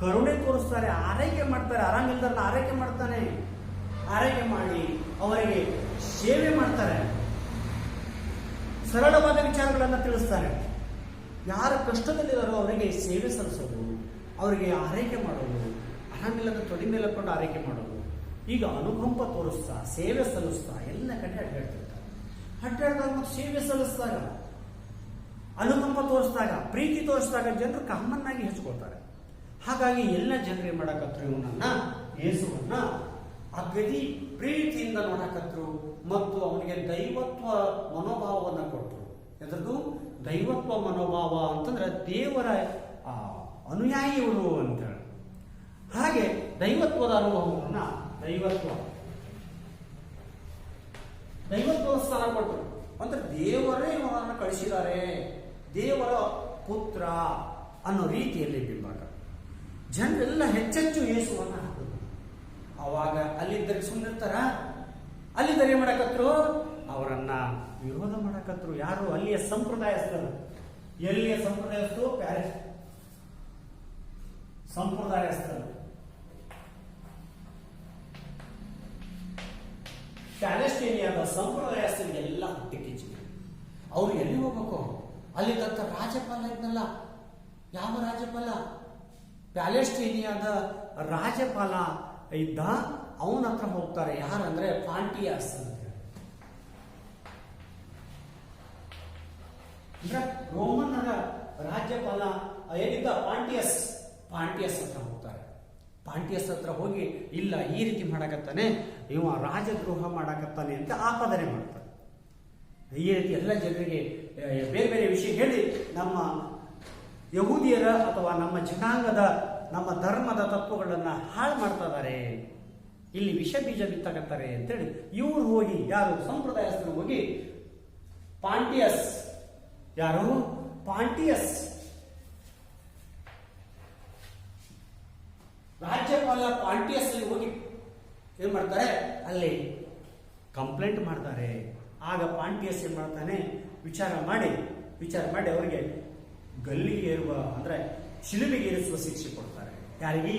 ಕರುಣೆ ತೋರಿಸ್ತಾರೆ, ಆರೈಕೆ ಮಾಡ್ತಾರೆ. ಆರಾಮಿಲ್ದಾರನ್ನ ಆರೈಕೆ ಮಾಡ್ತಾನೆ. ಆರೈಕೆ ಮಾಡಿ ಅವರಿಗೆ ಸೇವೆ ಮಾಡ್ತಾರೆ, ಸರಳವಾದ ವಿಚಾರಗಳನ್ನು ತಿಳಿಸ್ತಾರೆ. ಯಾರ ಕಷ್ಟದಲ್ಲಿದ್ದಾರೋ ಅವರಿಗೆ ಸೇವೆ ಸಲ್ಲಿಸೋದು, ಅವರಿಗೆ ಆರೈಕೆ ಮಾಡೋದು, ಹಣವಿಲ್ಲದ ತೊಡಿ ಮೇಲೆ ಕೊಂಡು ಆರೈಕೆ ಮಾಡೋದು, ಈಗ ಅನುಕಂಪ ತೋರಿಸ್ತಾ ಸೇವೆ ಸಲ್ಲಿಸ್ತಾ ಎಲ್ಲ ಕಡೆ ಅಡ್ಡಾಡ್ತಿರ್ತಾರೆ. ಅಡ್ಡಾಡಿದಾಗ ಮತ್ತು ಸೇವೆ ಸಲ್ಲಿಸಿದಾಗ, ಅನುಕಂಪ ತೋರಿಸಿದಾಗ, ಪ್ರೀತಿ ತೋರಿಸಿದಾಗ ಜನರು ಕಾಮನ್ ಆಗಿ ಹೆಚ್ಕೊಳ್ತಾರೆ. ಹಾಗಾಗಿ ಎಲ್ಲ ಜನರಿಗೆ ಮಾಡಕತ್ರು ಇವನನ್ನ, ಯೇಸುವನ್ನ ಅಗದಿ ಪ್ರೀತಿಯಿಂದ ನೋಡಕತ್ರು ಮತ್ತು ಅವನಿಗೆ ದೈವತ್ವ ಮನೋಭಾವವನ್ನು ಕೊಟ್ಟರು. ಎದ್ರದ್ದು ದೈವತ್ವ ಮನೋಭಾವ ಅಂತಂದ್ರೆ ದೇವರ ಅನುಯಾಯಿಯವರು ಅಂತೇಳಿ. ಹಾಗೆ ದೈವತ್ವದ ಅನುಭವವನ್ನ ದೈವತ್ವ ಸ್ಥಾನ ಕೊಟ್ಟರು. ಅಂದ್ರೆ ದೇವರೇ ಇವನನ್ನು ಕಳಿಸಿದ್ದಾರೆ, ದೇವರ ಪುತ್ರ ಅನ್ನೋ ರೀತಿಯಲ್ಲಿ ಬಿಂಬಾಗ ಜನರೆಲ್ಲ ಹೆಚ್ಚೆಚ್ಚು ಯೇಸುವನ್ನ ಹಾಕಿದ್ರು. ಅವಾಗ ಅಲ್ಲಿದ್ದರೆ ಸುಮ್ಮನಿರ್ತಾರ? ಅಲ್ಲಿದ್ದರೆ ಏನ್ ಮಾಡಕತ್ರು? ಅವರನ್ನ ವಿರೋಧ ಮಾಡಕತ್ರು. ಯಾರು? ಅಲ್ಲಿಯ ಸಂಪ್ರದಾಯಸ್ಥರು. ಎಲ್ಲಿಯ ಸಂಪ್ರದಾಯಸ್ಥರು? ಸಂಪ್ರದಾಯಸ್ಥರು. ಪ್ಯಾಲೆಸ್ಟೀನಿಯಾದ ಸಂಪ್ರದಾಯಸ್ಥರಿಗೆಲ್ಲ ಹುಟ್ಟಿ ಕಿಚ್ಚಿದೆ. ಅವ್ರು ಎಲ್ಲಿ ಹೋಗ್ಬೇಕು? ಅಲ್ಲಿ ತಕ್ಕ ರಾಜ್ಯಪಾಲ ಇದ್ನಲ್ಲ, ಯಾವ ರಾಜ್ಯಪಾಲ? ಪ್ಯಾಲೆಸ್ಟೀನಿಯಾದ ರಾಜ್ಯಪಾಲ ಇದ್ದ, ಅವನ ಹತ್ರ ಹೋಗ್ತಾರೆ. ಯಾರಂದ್ರೆ ಪಾಂಟಿಯಸ್ ಅಂತ. ಅಂದ್ರೆ ರೋಮನ್ನರ ರಾಜ್ಯಪಾಲ ಏನಿದ್ದ ಪಾಂಟಿಯಸ್ ಹತ್ರ ಹೋಗ್ತಾರೆ. ಪಾಂಟಿಯಸ್ ಹತ್ರ ಹೋಗಿ, ಇಲ್ಲ ಈ ರೀತಿ ಮಾಡಕತ್ತಾನೆ, ಇವ ರಾಜದ್ರೋಹ ಮಾಡಕತ್ತಾನೆ ಅಂತ ಆಪಾದನೆ ಮಾಡ್ತಾರೆ. ಈ ರೀತಿ ಎಲ್ಲ ಜನರಿಗೆ ಬೇರೆ ಬೇರೆ ವಿಷಯ ಹೇಳಿ ನಮ್ಮ ಯಹೂದಿಯರ ಅಥವಾ ನಮ್ಮ ಜನಾಂಗದ, ನಮ್ಮ ಧರ್ಮದ ತತ್ವಗಳನ್ನ ಹಾಳು ಮಾಡ್ತಾ ಇದ್ದಾರೆ, ಇಲ್ಲಿ ವಿಷ ಬೀಜ ಬಿತ್ತಕತ್ತಾರೆ ಅಂತೇಳಿ ಇವ್ರು ಹೋಗಿ, ಯಾರು? ಸಂಪ್ರದಾಯಸ್ಥರು ಹೋಗಿ ಪಾಂಟಿಯಸ್, ಯಾರು? ಪಾಂಟಿಯಸ್ ರಾಜ್ಯಪಾಲ ಪಾಂಟಿಯಸ್ ಅಲ್ಲಿ ಹೋಗಿ ಏನ್ ಮಾಡ್ತಾರೆ? ಅಲ್ಲಿ ಕಂಪ್ಲೇಂಟ್ ಮಾಡ್ತಾರೆ. ಆಗ ಪಾಂಟಿಯಸ್ ಏನ್ ಮಾಡ್ತಾನೆ? ವಿಚಾರ ಮಾಡಿ ಅವರಿಗೆ ಗಲ್ಲಿಗೆ ಏರುವ ಅಂದ್ರೆ ಶಿಲುಬೆಗೆ ಏರಿಸುವ ಶಿಕ್ಷೆ ಕೊಡ್ತಾರೆ. ಯಾರಿಗೆ?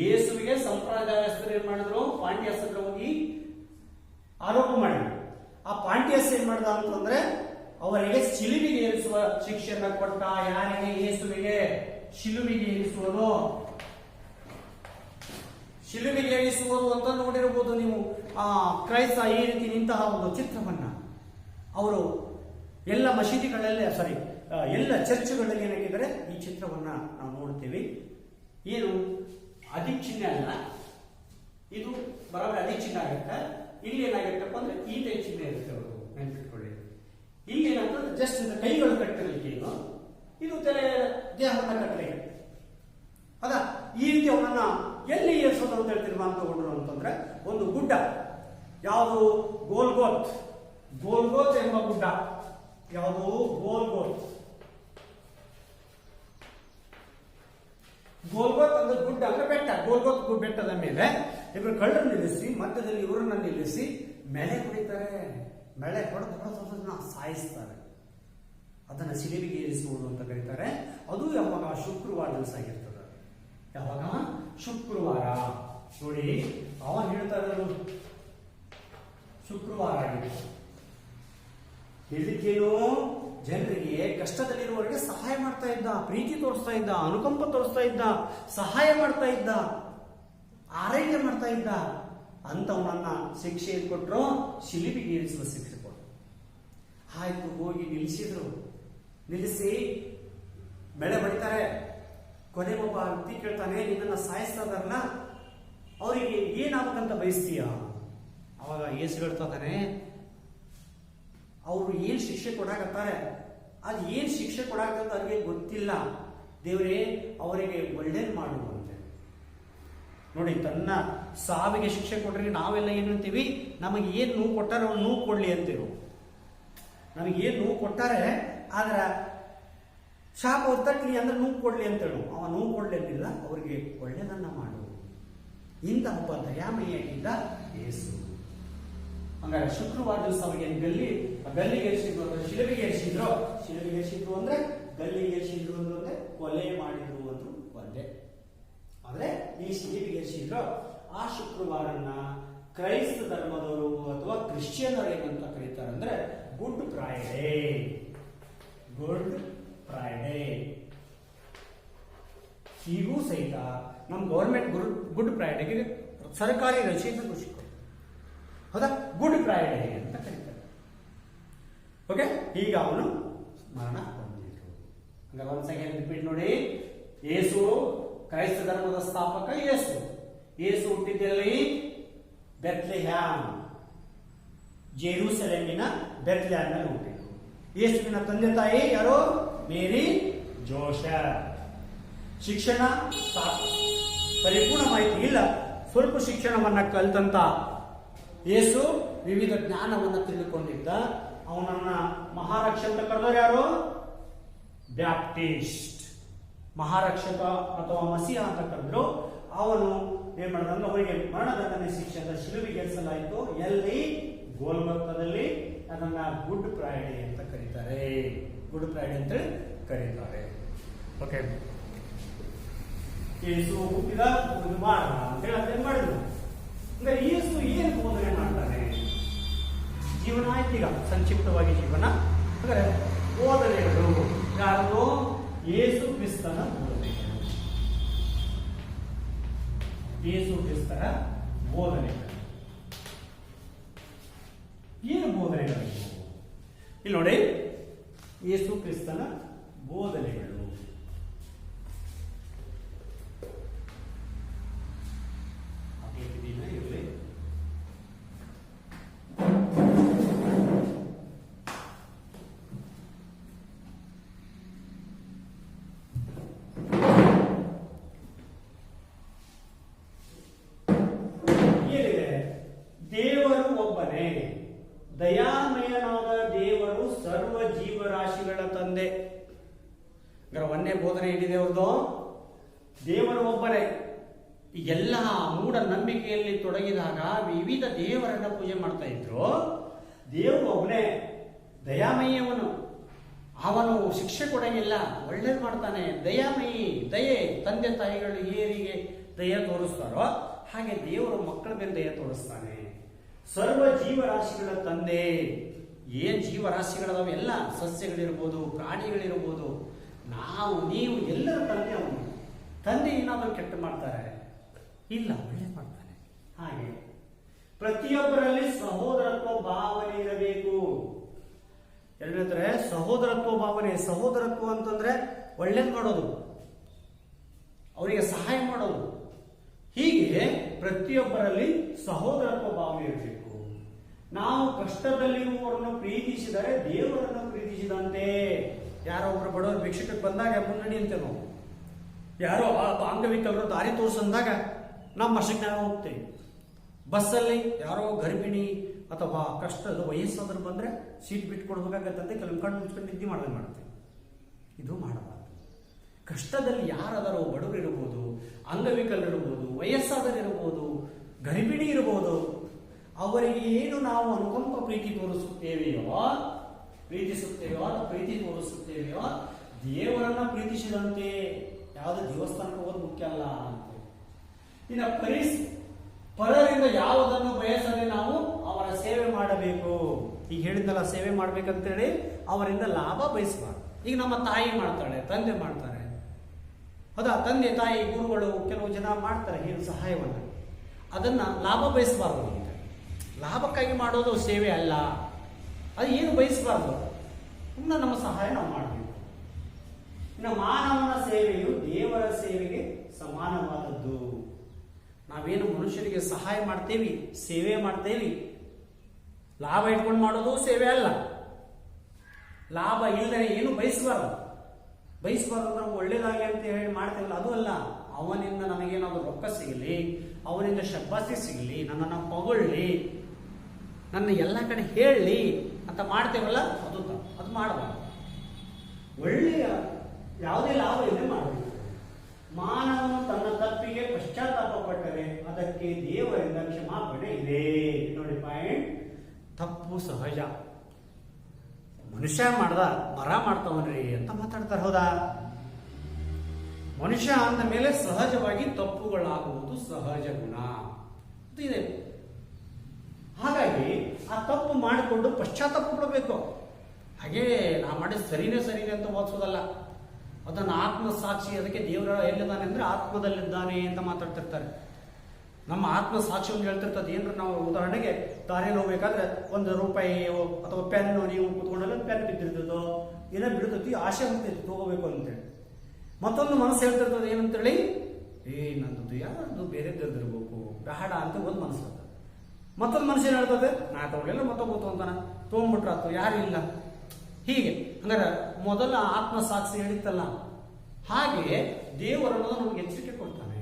ಯೇಸುವಿಗೆ ಸಂಪ್ರದಾಯಸ್ಥರು ಏನ್ ಮಾಡಿದ್ರು? ಪಾಂಟಿಯಸ್ ಹತ್ರ ಹೋಗಿ ಆರೋಪ ಮಾಡಿದ್ರು. ಆ ಪಾಂಟಿಯಸ್ ಏನ್ ಮಾಡ್ದ ಅಂತಂದ್ರೆ ಅವರಿಗೆ ಶಿಲುಬೆಗೆ ಏರಿಸುವ ಶಿಕ್ಷೆಯನ್ನ ಕೊಟ್ಟ. ಯಾರಿಗೆ? ಯೇಸುವಿಗೆ ಶಿಲುಬೆಗೆ ಏರಿಸುವುದು. ಶಿಲುಬೆಗೆ ಏರಿಸುವುದು ಅಂತ ನೋಡಿರಬಹುದು ನೀವು. ಕ್ರೈಸ್ತ ಈ ರೀತಿ ನಿಂತಹ ಒಂದು ಚಿತ್ರವನ್ನ ಅವರು ಎಲ್ಲ ಮಸೀದಿಗಳಲ್ಲಿ, ಎಲ್ಲ ಚರ್ಚ್ಗಳಲ್ಲಿ ಏನಾಗಿದ್ದಾರೆ ಈ ಚಿತ್ರವನ್ನ ನಾವು ನೋಡ್ತೀವಿ. ಏನು ಅಧಿಚಿಹ್ನೆ ಅಲ್ಲ, ಇದು ಬರೋಬ್ಬರಿ ಅಧಿಚಿಹ್ನೆ ಆಗುತ್ತೆ. ಇಲ್ಲಿ ಏನಾಗಿರ್ತಪ್ಪ ಅಂದ್ರೆ ಈ ಟೈಪ್ ಚಿಹ್ನೆ ಇರುತ್ತೆ. ಅವರು ನೆನ್ಪಿಟ್ಕೊಳ್ಳಿ. ಇಲ್ಲಿ ಏನಂತಂದ್ರೆ ಜಸ್ಟ್ ಕೈಗಳು ಕಟ್ಟಲಿಕ್ಕೆ, ಇದು ದೇಹವನ್ನ ಕಟ್ಟಲಿಕ್ಕೆ. ಅದ ಈ ರೀತಿ ಅವನನ್ನ ಎಲ್ಲಿ ಏರ್ಸೋದು ಅಂತ ಹೇಳಿ ತೀರ್ಮಾನ ತಗೊಂಡ್ರು ಅಂತಂದ್ರೆ ಒಂದು ಗುಡ್ಡ, ಯಾವುದು? ಗೋಲ್ಗೋತ್ ಎಂಬ ಗುಡ್ಡ. ಯಾವುದು? ಗೋಲ್ಗೋತ್ ಅಂದ್ರೆ ಗುಡ್ಡ ಅಂದ್ರೆ ಬೆಟ್ಟ. ಗೋಲ್ಗೋತ್ ಬೆಟ್ಟದ ಮೇಲೆ ಇವರು ಕಳ್ಳರು ನಿಲ್ಲಿಸಿ, ಮಧ್ಯದಲ್ಲಿ ಇವರನ್ನ ನಿಲ್ಲಿಸಿ ಮೆಳೆ ಹೊಡಿತಾರೆ. ಮೆಳೆ ಹೊಡೆದು ಸಾಯಿಸ್ತಾರೆ. ಅದನ್ನ ಶಿಲುಬೆಗೆ ಏರಿಸುವುದು ಅಂತ ಕರೀತಾರೆ. ಅದು ಯಾವಾಗ? ಶುಕ್ರವಾರ ದಿವಸ ಆಗಿರ್ತದೆ. ಯಾವಾಗ? ಶುಕ್ರವಾರ. ನೋಡಿ, ಅವನು ಹೇಳ್ತಾ ಇರೋದು ಶುಕ್ರವಾರ ಆಗಿತ್ತು. ಇದಕ್ಕೇನು? ಜನರಿಗೆ, ಕಷ್ಟದಲ್ಲಿರುವವರಿಗೆ ಸಹಾಯ ಮಾಡ್ತಾ ಇದ್ದ, ಪ್ರೀತಿ ತೋರಿಸ್ತಾ ಇದ್ದ, ಅನುಕಂಪ ತೋರಿಸ್ತಾ ಇದ್ದ, ಸಹಾಯ ಮಾಡ್ತಾ ಇದ್ದ, ಆರೈಕೆ ಮಾಡ್ತಾ ಇದ್ದ ಅಂತವನನ್ನ ಶಿಕ್ಷೆ ಕೊಟ್ಟರು, ಶಿಲುಬೆಗೆ ಏರಿಸುವ ಶಿಕ್ಷೆ ಕೊಟ್ಟರು. ಆಯ್ತು, ಹೋಗಿ ನಿಲ್ಲಿಸಿ ಬೆಳೆ ಬಡಿತಾರೆ. ಕೊನೆ ಒಬ್ಬ ವ್ಯಕ್ತಿ ಕೇಳ್ತಾನೆ, ನಿನ್ನನ್ನು ಸಾಯಿಸ್ತಾ ಇದಾರಲ್ಲ, ಅವರಿಗೆ ಏನಾಗಬೇಕಂತ ಬಯಸ್ತೀಯ? ಅವಾಗ ಯೇಸು ಹೇಳ್ತಾ ಇದ್ದಾನೆ, ಅವರು ಏನ್ ಶಿಕ್ಷೆ ಕೊಡಾಕತ್ತಾರೆ, ಅದು ಏನ್ ಶಿಕ್ಷೆ ಕೊಡಾಕತ್ತ ಅವ್ರಿಗೆ ಗೊತ್ತಿಲ್ಲ. ದೇವರೇ ಅವರಿಗೆ ಒಳ್ಳೇದು ಮಾಡುವಂತೆ. ನೋಡಿ, ತನ್ನ ಸಾವಿಗೆ ಶಿಕ್ಷೆ ಕೊಟ್ರೆ ನಾವೆಲ್ಲ ಏನು ಅಂತೀವಿ? ನಮಗೆ ಏನ್ ನೋವು ಕೊಟ್ಟಾರೆ ಅವ್ರು ನೋವು ಕೊಡ್ಲಿ ಅಂತೀವಿ. ನಮಗೆ ಏನ್ ನೋವು ಕೊಟ್ಟಾರೆ ಆದ್ರ ಶಾಪ ತಟ್ಲಿ ಅಂದ್ರೆ ನೋವು ಕೊಡ್ಲಿ ಅಂತೇಳು. ಅವ ನೋವು ಕೊಡ್ಲಿ ಅಂತಿಲ್ಲ, ಅವ್ರಿಗೆ ಒಳ್ಳೇದನ್ನ ಮಾಡು. ಇಂಥ ಒಬ್ಬ ದಯಾಮಯಿಯಾಗಿದ್ದ ಯೇಸು. ಹಂಗಾರೆ ಶುಕ್ರವಾರ ದಿವಸ ಅವರಿಗೆ ಗಲ್ಲಿಗೆ ಏರಿಸಿದ್ರು ಅಂದ್ರೆ ಶಿಲುಬೆಗೆ ಏರಿಸಿದ್ರು ಅಂದ್ರೆ ಗಲ್ಲಿಗೆ ಏರಿಸಿದ್ರು ಅಂದ್ರೆ ಕೊಲೆ ಮಾಡಿದ್ರು ಅಂದ್ರು ಒಂದೇ. ಆದ್ರೆ ಈ ಶಿಲುಬೆಗೆ ಏರಿಸಿದ್ರು. ಆ ಶುಕ್ರವಾರನ ಕ್ರೈಸ್ತ ಧರ್ಮದವರು ಅಥವಾ ಕ್ರಿಶ್ಚಿಯನ್ನರು ಏನಂತ ಕರೀತಾರೆ ಅಂದ್ರೆ ಗುಡ್ ಫ್ರೈಡೇ. Good Friday. ಈಗೂ ಸಹಿತ ನಮ್ಮ ಗೌರ್ಮೆಂಟ್ ಗುಡ್ ಫ್ರೈಡೆಗೆ ಸರ್ಕಾರಿ ರಜೆಯನ್ನು ಘೋಷಿಸಿತು. ಹೌದಾ? ಗುಡ್ ಫ್ರೈಡೇ ಅಂತ ಕರೀತಾರೆ. ಓಕೆ, ಈಗ ಅವನು ಮರಣ ಹೊಂದಿದ್ರು. ಹಂಗಾರೆ ಒಂದ್ ಸೆಕೆಂಡ್ ರಿಪೀಟ್ ನೋಡಿ. ಯೇಸು ಕ್ರೈಸ್ತ ಧರ್ಮದ ಸ್ಥಾಪಕ. ಯೇಸು ಹುಟ್ಟಿದಲ್ಲಿ ಬೆತ್ಲೆಹ್ಯಾಮ್, ಜೆರೂಸಲೇಮಿನ ಬೆತ್ಲೆಹ್ಯಾಮ್ನಲ್ಲಿ ಹುಟ್ಟಿದ್ರು. ಯೇಸುವಿನ ತಂದೆ ತಾಯಿ ಯಾರು? ಮೇರಿ ಜೋಸೆಫ್. ಶಿಕ್ಷಣ ಪರಿಪೂರ್ಣ ಮಾಹಿತಿ ಇಲ್ಲ, ಸ್ವಲ್ಪ ಶಿಕ್ಷಣವನ್ನ ಕಲಿತಂತ ಯೇಸು ವಿವಿಧ ಜ್ಞಾನವನ್ನ ತಿಳಿದುಕೊಂಡಿದ್ದ. ಅವನನ್ನ ಮಹಾರಕ್ಷಕ ಕರೆದವರು ಯಾರು? ಬ್ಯಾಪ್ಟಿಸ್ಟ್. ಮಹಾರಕ್ಷಕ ಅಥವಾ ಮಸಿಹ ಅಂತ ಕರೆದ್ರು. ಅವನು ಏನ್ ಮಾಡಿದ್ರೆ ಅವರಿಗೆ ಮರಣದಂಡನೆ ಶಿಕ್ಷೆಯಿಂದ ಶಿಲುಬೆಗೇರಿಸಲಾಯಿತು. ಎಲ್ಲಿ? ಗೋಲ್ಗೊಥಾದಲ್ಲಿ. ಅದನ್ನ ಗುಡ್ ಫ್ರೈಡೇ ಅಂತ ಕರೀತಾರೆ. ಗುಡ್ ಫ್ರೈಡೇ ಅಂತ ಕರೀತಾರೆ. ಓಕೆ, ಯೇಸು ಹುಟ್ಟಿದ ಬುಧವಾರ ಅಂತ ಹೇಳಿ ಅದೇನ್ ಮಾಡಿದ್ರು. ಅಂದ್ರೆ ಯೇಸು ಏನು ಬೋಧನೆ ಮಾಡ್ತಾನೆ? ಜೀವನ ಆಯ್ತು. ಈಗ ಸಂಕ್ಷಿಪ್ತವಾಗಿ ಜೀವನ ಅಂದ್ರೆ ಬೋಧನೆಗಳು ಯಾರು? ಯೇಸು ಕ್ರಿಸ್ತನ ಬೋಧನೆಗಳು. ಯೇಸು ಕ್ರಿಸ್ತರ ಬೋಧನೆಗಳು. ಏನು ಬೋಧನೆಗಳು? ಇಲ್ಲಿ ನೋಡಿ, ಯೇಸು ಕ್ರಿಸ್ತನ ಬೋಧನೆಗಳು. ಇರಲಿ. ದೇವರು ಒಬ್ಬನೇ, ದಯಾಮಯನಾದ ದೇವರು ಸರ್ವ ಜೀವರಾಶಿಗಳ ತಂದೆ. ಒಂದೇ ಬೋಧನೆ ಏನಿದೆ ಅವ್ರದ್ದು? ದೇವರು ಒಬ್ಬನೇ. ಎಲ್ಲ ಮೂಢ ನಂಬಿಕೆಯಲ್ಲಿ ತೊಡಗಿದಾಗ ವಿವಿಧ ದೇವರನ್ನ ಪೂಜೆ ಮಾಡ್ತಾ ಇದ್ರು. ದೇವರು ಒಬ್ಬನೇ, ದಯಾಮಯಿಯವನು. ಅವನು ಶಿಕ್ಷೆ ಕೊಡಂಗಿಲ್ಲ, ಒಳ್ಳೇದು ಮಾಡ್ತಾನೆ. ದಯಾಮಯಿ, ದಯೆ. ತಂದೆ ತಾಯಿಗಳು ಹೇರಿಗೆ ದಯ ತೋರಿಸ್ತಾರೋ ಹಾಗೆ ದೇವರು ಮಕ್ಕಳ ಮೇಲೆ ದಯ ತೋರಿಸ್ತಾನೆ. ಸರ್ವ ಜೀವರಾಶಿಗಳ ತಂದೆ. ಏನ್ ಜೀವರಾಶಿಗಳದಾವ? ಎಲ್ಲ ಸಸ್ಯಗಳಿರ್ಬೋದು, ಪ್ರಾಣಿಗಳಿರ್ಬೋದು, ನಾವು ನೀವು ಎಲ್ಲರ ತಂದೆ ಅವನು. ತಂದೆ ಏನಾದರೂ ಕೆಟ್ಟ ಮಾಡ್ತಾರೆ? ಇಲ್ಲ, ಒಳ್ಳೆ ಮಾಡ್ತಾನೆ. ಹಾಗೆ ಪ್ರತಿಯೊಬ್ಬರಲ್ಲಿ ಸಹೋದರತ್ವ ಭಾವನೆ ಇರಬೇಕು. ಎರಡನೇ ಸಹೋದರತ್ವ ಭಾವನೆ. ಸಹೋದರತ್ವ ಅಂತಂದ್ರೆ ಒಳ್ಳೇದು ಮಾಡೋದು, ಅವರಿಗೆ ಸಹಾಯ ಮಾಡೋದು. ಹೀಗೆ ಪ್ರತಿಯೊಬ್ಬರಲ್ಲಿ ಸಹೋದರತ್ವ ಭಾವನೆ ಇರಬೇಕು. ನಾವು ಕಷ್ಟದಲ್ಲಿರುವವರನ್ನು ಪ್ರೀತಿಸಿದರೆ ದೇವರನ್ನು ಪ್ರೀತಿಸಿದಂತೆ. ಯಾರೋ ಒಬ್ಬರು ಬಡವರು ಭಿಕ್ಷಕಕ್ಕೆ ಬಂದಾಗ ಮುನ್ನಡಿ ಅಂತ ನಾವು, ಯಾರೋ ಅಂಗವಿಕಲರು ದಾರಿ ತೋರಿಸಂದಾಗ ನಮ್ಮ ಮಶಕ್ಕೆ ನಾವು ಹೋಗ್ತೇವೆ. ಬಸ್ಸಲ್ಲಿ ಯಾರೋ ಗರ್ಭಿಣಿ ಅಥವಾ ಕಷ್ಟದ ವಯಸ್ಸಾದ್ರು ಬಂದ್ರೆ ಸೀಟ್ ಬಿಟ್ಕೊಂಡು ಹೋಗಬೇಕಂತೆ ಕೆಲವು ಕಣ್ಣು ಮುಚ್ಕೊಂಡು ನಿದ್ದೆ ಮಾಡ್ತೇವೆ. ಇದು ಮಾಡಬಾರ್ದು. ಕಷ್ಟದಲ್ಲಿ ಯಾರಾದರೂ ಬಡವರು ಇರಬಹುದು, ಅಂಗವಿಕಲರಿರ್ಬೋದು, ವಯಸ್ಸಾದರಿರ್ಬೋದು, ಗರ್ಭಿಣಿ ಇರಬಹುದು. ಅವರಿಗೆ ಏನು ನಾವು ಅನುಕಂಪ ಪ್ರೀತಿ ತೋರಿಸುತ್ತೇವೆಯೋ, ಪ್ರೀತಿ ತೋರಿಸುತ್ತೇವೆಯೋ ದೇವರನ್ನ ಪ್ರೀತಿಸಿದಂತೆ. ಯಾವುದೇ ದೇವಸ್ಥಾನಕ್ಕೆ ಹೋಗೋದು ಮುಖ್ಯ ಅಲ್ಲ ಅಂತ. ಇನ್ನು ಪರರಿಂದ ಯಾವುದನ್ನು ಬಯಸದೆ ನಾವು ಅವರ ಸೇವೆ ಮಾಡಬೇಕು. ಈಗ ಹೇಳಿದ್ದಲ್ಲ, ಸೇವೆ ಮಾಡ್ಬೇಕಂತೇಳಿ ಅವರಿಂದ ಲಾಭ ಬಯಸಬಾರ್ದು. ಈಗ ನಮ್ಮ ತಾಯಿ ಮಾಡ್ತಾಳೆ, ತಂದೆ ಮಾಡ್ತಾರೆ. ಹೌದಾ? ತಂದೆ ತಾಯಿ ಗುರುಗಳು ಕೆಲವು ಜನ ಮಾಡ್ತಾರೆ ಏನು ಸಹಾಯವನ್ನು, ಅದನ್ನ ಲಾಭ ಬಯಸಬಾರ್ದು. ಅಂತ ಲಾಭಕ್ಕಾಗಿ ಮಾಡೋದು ಸೇವೆ ಅಲ್ಲ. ಅದು ಏನು ಬಯಸಬಾರ್ದು, ಇನ್ನು ನಮ್ಮ ಸಹಾಯ ನಾವು ಮಾಡಬೇಕು. ಇನ್ನು ಮಾನವನ ಸೇವೆಯು ದೇವರ ಸೇವೆಗೆ ಸಮಾನವಾದದ್ದು. ನಾವೇನು ಮನುಷ್ಯರಿಗೆ ಸಹಾಯ ಮಾಡ್ತೇವಿ, ಸೇವೆ ಮಾಡ್ತೇವಿ, ಲಾಭ ಇಟ್ಕೊಂಡು ಮಾಡೋದು ಸೇವೆ ಅಲ್ಲ. ಲಾಭ ಇಲ್ಲದೆ ಏನು ಬಯಸಬಾರ್ದು. ನಾವು ಒಳ್ಳೇದಾಗಿ ಅಂತ ಹೇಳಿ ಮಾಡ್ತೇವಲ್ಲ, ಅದು ಅಲ್ಲ. ಅವನಿಂದ ನನಗೇನಾದ್ರು ರೊಕ್ಕ ಸಿಗಲಿ, ಅವನಿಂದ ಶಬ್ಬಾಸಿ ಸಿಗಲಿ, ನನ್ನನ್ನು ಹೊಗಳ್ಳಿ, ನನ್ನ ಎಲ್ಲ ಕಡೆ ಹೇಳಲಿ ಅಂತ ಮಾಡ್ತೇವಲ್ಲ, ಅದು ಮಾಡಬಾರ್ದು. ಒಳ್ಳೆಯ ಯಾವುದೇ ಲಾಭ ಇದೆ ಮಾಡಬೇಕು. ಮಾನವನು ತನ್ನ ತಪ್ಪಿಗೆ ಪಶ್ಚಾತ್ತಾಪ ಪಟ್ಟರೆ ಅದಕ್ಕೆ ದೇವರಿಂದ ಕ್ಷಮಾಪಣೆ ಇದೆ. ನೋಡಿ ಪಾಯಿಂಟ್. ತಪ್ಪು ಸಹಜ. ಮನುಷ್ಯ ಮಾಡ್ದ ಮರ ಮಾಡ್ತಾವನ್ರಿ ಅಂತ ಮಾತಾಡ್ತಾರೆ. ಹೌದಾ? ಮನುಷ್ಯ ಅಂದ ಮೇಲೆ ಸಹಜವಾಗಿ ತಪ್ಪುಗಳಾಗುವುದು ಸಹಜ ಗುಣ ಇದೆ. ಹಾಗಾಗಿ ಆ ತಪ್ಪು ಮಾಡಿಕೊಂಡು ಪಶ್ಚಾತ್ತಾಪ ಪಡಬೇಕು. ಹಾಗೇ ನಾ ಮಾಡಿದ ಸರಿನೇ ಅಂತ ಓದಿಸೋದಲ್ಲ. ಅದನ್ನು ಆತ್ಮಸಾಕ್ಷಿ, ಅದಕ್ಕೆ ದೇವರ ಎಲ್ಲಿದ್ದಾನೆ ಅಂದ್ರೆ ಆತ್ಮದಲ್ಲಿದ್ದಾನೆ ಅಂತ ಮಾತಾಡ್ತಿರ್ತಾರೆ. ನಮ್ಮ ಆತ್ಮ ಸಾಕ್ಷಿಯನ್ನು ಹೇಳ್ತಿರ್ತದೆ. ಏನ್ರ ನಾವು ಉದಾಹರಣೆಗೆ ದಾರಿಯಲ್ಲಿ ಹೋಗ್ಬೇಕಾದ್ರೆ ₹1 ಅಥವಾ ಪೆನ್ನು ನೀವು ಕೂತ್ಕೊಂಡಲ್ಲ ಪೆನ್ ಬಿದ್ದಿರ್ತದೋ ಏನೋ ಬಿಡ್ತೈತಿ, ಆಸೆ ಆಗ್ತೈತಿ ತಗೋಬೇಕು ಅಂತೇಳಿ. ಮತ್ತೊಂದು ಮನಸ್ಸು ಹೇಳ್ತಿರ್ತದೆ ಏನಂತೇಳಿ, ನಂದು ಯಾರ್ದು ಬೇರೆದಿರ್ಬೇಕು ಬೇಡ ಅಂತ ಒಂದು ಮನಸ್ಸು. ಮತ್ತೊಂದು ಮನಸ್ಸು ಏನು ಹೇಳ್ತದೆ, ನಾ ತಗೊಳ್ಳಿಲ್ಲ ಮತ್ತೊಬ್ಬ ಅಂತಾನ ತೊಗೊಂಡ್ಬಿಟ್ರಾತು ಯಾರು ಇಲ್ಲ. ಹೀಗೆ ಅಂದ್ರೆ ಮೊದಲ ಆತ್ಮ ಸಾಕ್ಷಿ ಹೇಳಿತ್ತಲ್ಲ, ಹಾಗೆ ದೇವರನ್ನು ನಮ್ಗೆ ಎಚ್ಚರಿಕೆ ಕೊಡ್ತಾನೆ.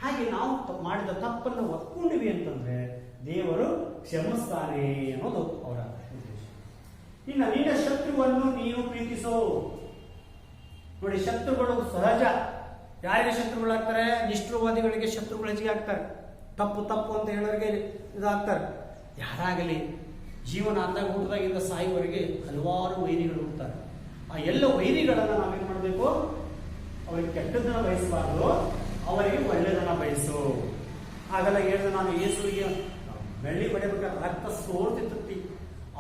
ಹಾಗೆ ನಾವು ಮಾಡಿದ ತಪ್ಪನ್ನು ಒಪ್ಕೊಂಡಿವಿ ಅಂತಂದ್ರೆ ದೇವರು ಕ್ಷಮಿಸ್ತಾನೆ ಅನ್ನೋದು ಅವರ ಉದ್ದೇಶ. ಇನ್ನು ನಿನ್ನ ಶತ್ರುವನ್ನು ನೀವು ಪ್ರೀತಿಸೋ. ನೋಡಿ, ಶತ್ರುಗಳು ಸಹಜ. ಯಾರಿಗೆ ಶತ್ರುಗಳಾಗ್ತಾರೆ? ನಿಷ್ಠುರವಾದಿಗಳಿಗೆ ಶತ್ರುಗಳು ಹೆಚ್ಚಿಗೆ ಆಗ್ತಾರೆ. ತಪ್ಪು ಅಂತ ಹೇಳೋರಿಗೆ ಇದಾಗ್ತಾರೆ. ಯಾರಾಗಲಿ ಜೀವನ ಅಂದಾಗ ಹುಟ್ಟಿದಾಗಿಂದ ಸಾಯುವವರೆಗೆ ಹಲವಾರು ವೈರಿಗಳು ಹುಡ್ತಾರೆ. ಆ ಎಲ್ಲ ವೈರಿಗಳನ್ನು ನಾವೇನ್ ಮಾಡಬೇಕು? ಅವರಿಗೆ ಕೆಟ್ಟದನ್ನ ಬಯಸಬಾರ್ದು, ಅವರಿಗೆ ಒಳ್ಳೆಯದನ್ನ ಬಯಸು. ಹಾಗೆಲ್ಲ ಹೇಳಿದ ನಾನು ಯೇಸುವಿಗೆ ಬೆಳ್ಳಿ ಪಡೆಯಬೇಕಾದ್ರೆ ರಕ್ತ ಸೋರ್ತಿರ್ತಿ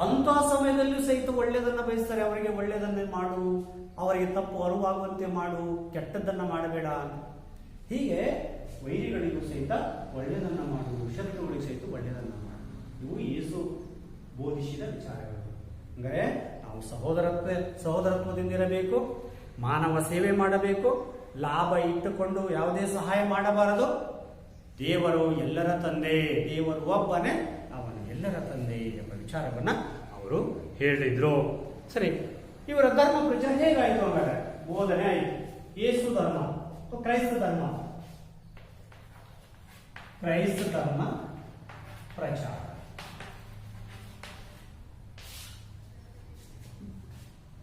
ಅಂತ ಸಮಯದಲ್ಲೂ ಸಹಿತ ಒಳ್ಳೆಯದನ್ನ ಬಯಸ್ತಾರೆ. ಅವರಿಗೆ ಒಳ್ಳೆಯದನ್ನೇ ಮಾಡು, ಅವರಿಗೆ ತಪ್ಪು ಅರಿವಾಗುವಂತೆ ಮಾಡು, ಕೆಟ್ಟದ್ದನ್ನ ಮಾಡಬೇಡ. ಹೀಗೆ ವೈರಿಗಳಿಗೂ ಸಹಿತ ಒಳ್ಳೆಯದನ್ನ ಮಾಡು, ಶತ್ರುಗಳಿಗೆ ಸಹಿತ ಒಳ್ಳೆಯದನ್ನ ಮಾಡು. ಇವು ಯೇಸು ಬೋಧಿಸಿದ ವಿಚಾರಗಳು. ಅಂದರೆ ನಾವು ಸಹೋದರತ್ವದಿಂದಿರಬೇಕು, ಮಾನವ ಸೇವೆ ಮಾಡಬೇಕು, ಲಾಭ ಇಟ್ಟುಕೊಂಡು ಯಾವುದೇ ಸಹಾಯ ಮಾಡಬಾರದು. ದೇವರು ಎಲ್ಲರ ತಂದೆ, ದೇವರು ಒಬ್ಬನೇ, ಅವನು ಎಲ್ಲರ ತಂದೆ ಎಂಬ ವಿಚಾರವನ್ನ ಅವರು ಹೇಳಿದ್ರು. ಸರಿ, ಇವರ ಧರ್ಮ ಪ್ರಚಾರ ಹೇಗಾಯಿತು? ಹಾಗಾದ್ರೆ ಬೋಧನೆ ಆಯಿತು. ಯೇಸು ಧರ್ಮ, ಕ್ರೈಸ್ತ ಧರ್ಮ ಪ್ರಚಾರ.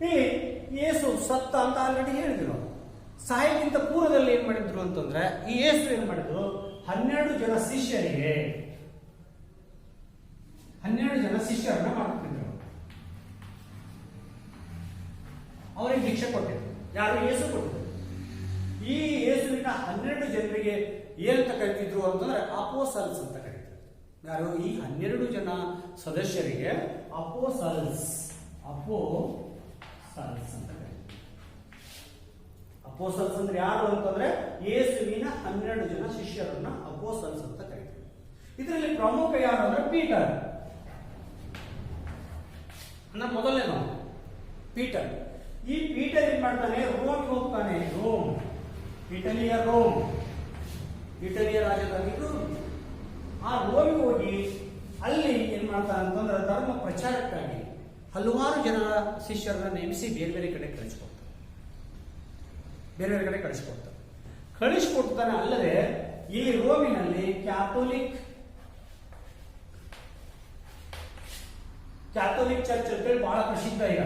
ಇಲ್ಲಿ ಯೇಸು ಸತ್ತ ಅಂತ ಆಲ್ರೆಡಿ ಹೇಳಿದ್ರು. ಸಾಯಕ್ಕಿಂತ ಪೂರ್ವದಲ್ಲಿ ಏನ್ ಮಾಡಿದ್ರು ಅಂತಂದ್ರೆ, ಈ ಯೇಸು ಏನ್ ಮಾಡಿದ್ರು, 12 ಜನ ಶಿಷ್ಯರಿಗೆ 12 ಜನ ಶಿಷ್ಯರನ್ನ ಮಾಡ್ತಿದ್ರು. ಅವರಿಗೆ ಭಿಕ್ಷೆ ಕೊಟ್ಟಿದ್ರು. ಯಾರು? ಯೇಸು ಕೊಟ್ಟಿದ್ರು. ಈ ಯೇಸುವಿನ 12 ಜನರಿಗೆ ಏನಂತ ಕರಿತಿದ್ರು ಅಂತಂದ್ರೆ ಅಪೋಸಲ್ಸ್ ಅಂತ ಕರೀತಾರೆ. ಯಾರು? ಈ 12 ಜನ ಸದಸ್ಯರಿಗೆ ಅಪೋಸಲ್ಸ್ ಅಂತ ಕರೀತಾರೆ. ಅಪೋಸಲ್ಸ್ ಅಂದ್ರೆ ಯಾರು ಅಂತಂದ್ರೆ ಯೇಸುವಿನ 12 ಜನ ಶಿಷ್ಯರನ್ನ ಅಪೋಸಲ್ಸ್ ಅಂತ ಕರೀತಾರೆ. ಇದರಲ್ಲಿ ಪ್ರಮುಖ ಯಾರು ಅಂದ್ರೆ ಪೀಟರ್. ಅಂದ್ರೆ ಮೊದಲನೇ ಪೀಟರ್. ಈ ಪೀಟರ್ ಏನ್ ಮಾಡ್ತಾನೆ? ರೋಮ್ ಹೋಗ್ತಾನೆ. ಇಟಲಿಯ ರಾಜಧಾನಿ ರೋಮ್. ಆ ರೋಮಿಗೆ ಹೋಗಿ ಅಲ್ಲಿ ಏನ್ ಮಾಡ್ತಾನೆ ಅಂತಂದ್ರೆ ಧರ್ಮ ಪ್ರಚಾರಕ್ಕಾಗಿ ಹಲವಾರು ಜನರ ಶಿಷ್ಯರನ್ನ ನೇಮಿಸಿ ಬೇರೆ ಬೇರೆ ಕಡೆ ಕಳಿಸ್ಕೊಡ್ತಾನೆ. ಅಲ್ಲದೆ ಇಲ್ಲಿ ರೋಮಿನಲ್ಲಿ ಕ್ಯಾಥೋಲಿಕ್ ಚರ್ಚ್ ಅಂತೇಳಿ ಬಹಳ ಪ್ರಸಿದ್ಧ. ಈಗ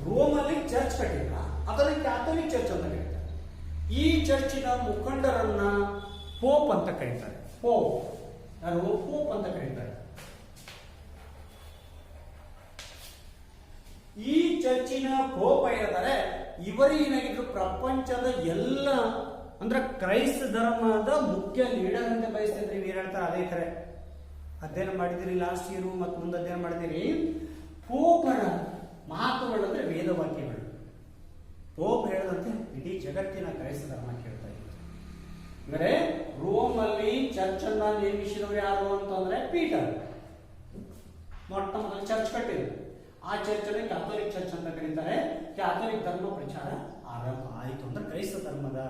ರೋಮಲ್ಲಿ ಚರ್ಚ್ ಕಟ್ಟಿಲ್ಲ, ಅದನ್ನು ಕ್ಯಾಥೋಲಿಕ್ ಚರ್ಚ್ ಅಂತ ಕರೀತಾರೆ. ಈ ಚರ್ಚಿನ ಮುಖಂಡರನ್ನ ಪೋಪ್ ಅಂತ ಕರೀತಾರೆ. ಪೋಪ್ ಅಂತ ಕರೀತಾರೆ. ಈ ಚರ್ಚಿನ ಪೋಪ್ ಏನಿದ್ದಾರೆ, ಇವರೇನಾಗಿದ್ರು ಪ್ರಪಂಚದ ಎಲ್ಲ ಅಂದ್ರೆ ಕ್ರೈಸ್ತ ಧರ್ಮದ ಮುಖ್ಯ ಲೀಡರ್ ಅಂತ ಬಯಸ್ತಿದ್ರೆ. ಇವ್ರು ಹೇಳ್ತಾರೆ ಅದೇ ಕರೆ. ಅಧ್ಯಯನ ಮಾಡಿದಿರಿ ಲಾಸ್ಟ್ ಇಯರ್ ಮತ್ತು ಮುಂದೆ ಅಧ್ಯಯನ ಮಾಡಿದಿರಿ. ಪೋಪರ ಮಾತುಗಳಂದ್ರೆ ವೇದವಾಕ್ಯಗಳು. ಪೋಪ್ ಹೇಳದಂತೆ ಇಡೀ ಜಗತ್ತಿನ ಕ್ರೈಸ್ತ ಧರ್ಮ ಕೇಳ್ತಾ ಇತ್ತು. ಅಂದ್ರೆ ರೋಮ್ ಅಲ್ಲಿ ಚರ್ಚ್ ಅನ್ನ ನೇಮಿಸಿದವರು ಯಾರು ಅಂತಂದ್ರೆ ಪೀಟರ್. ಮೊಟ್ಟ ಮೊದಲು ಚರ್ಚ್ ಕಟ್ಟಿದ್ರು. ಆ ಚರ್ಚ್ ಅನ್ನು ಕ್ಯಾಥೋಲಿಕ್ ಚರ್ಚ್ ಅಂತ ಕರೀತಾರೆ. ಕ್ಯಾಥೋಲಿಕ್ ಧರ್ಮ ಪ್ರಚಾರ ಆರಂಭ ಆಯಿತು. ಅಂದ್ರೆ ಕ್ರೈಸ್ತ ಧರ್ಮದ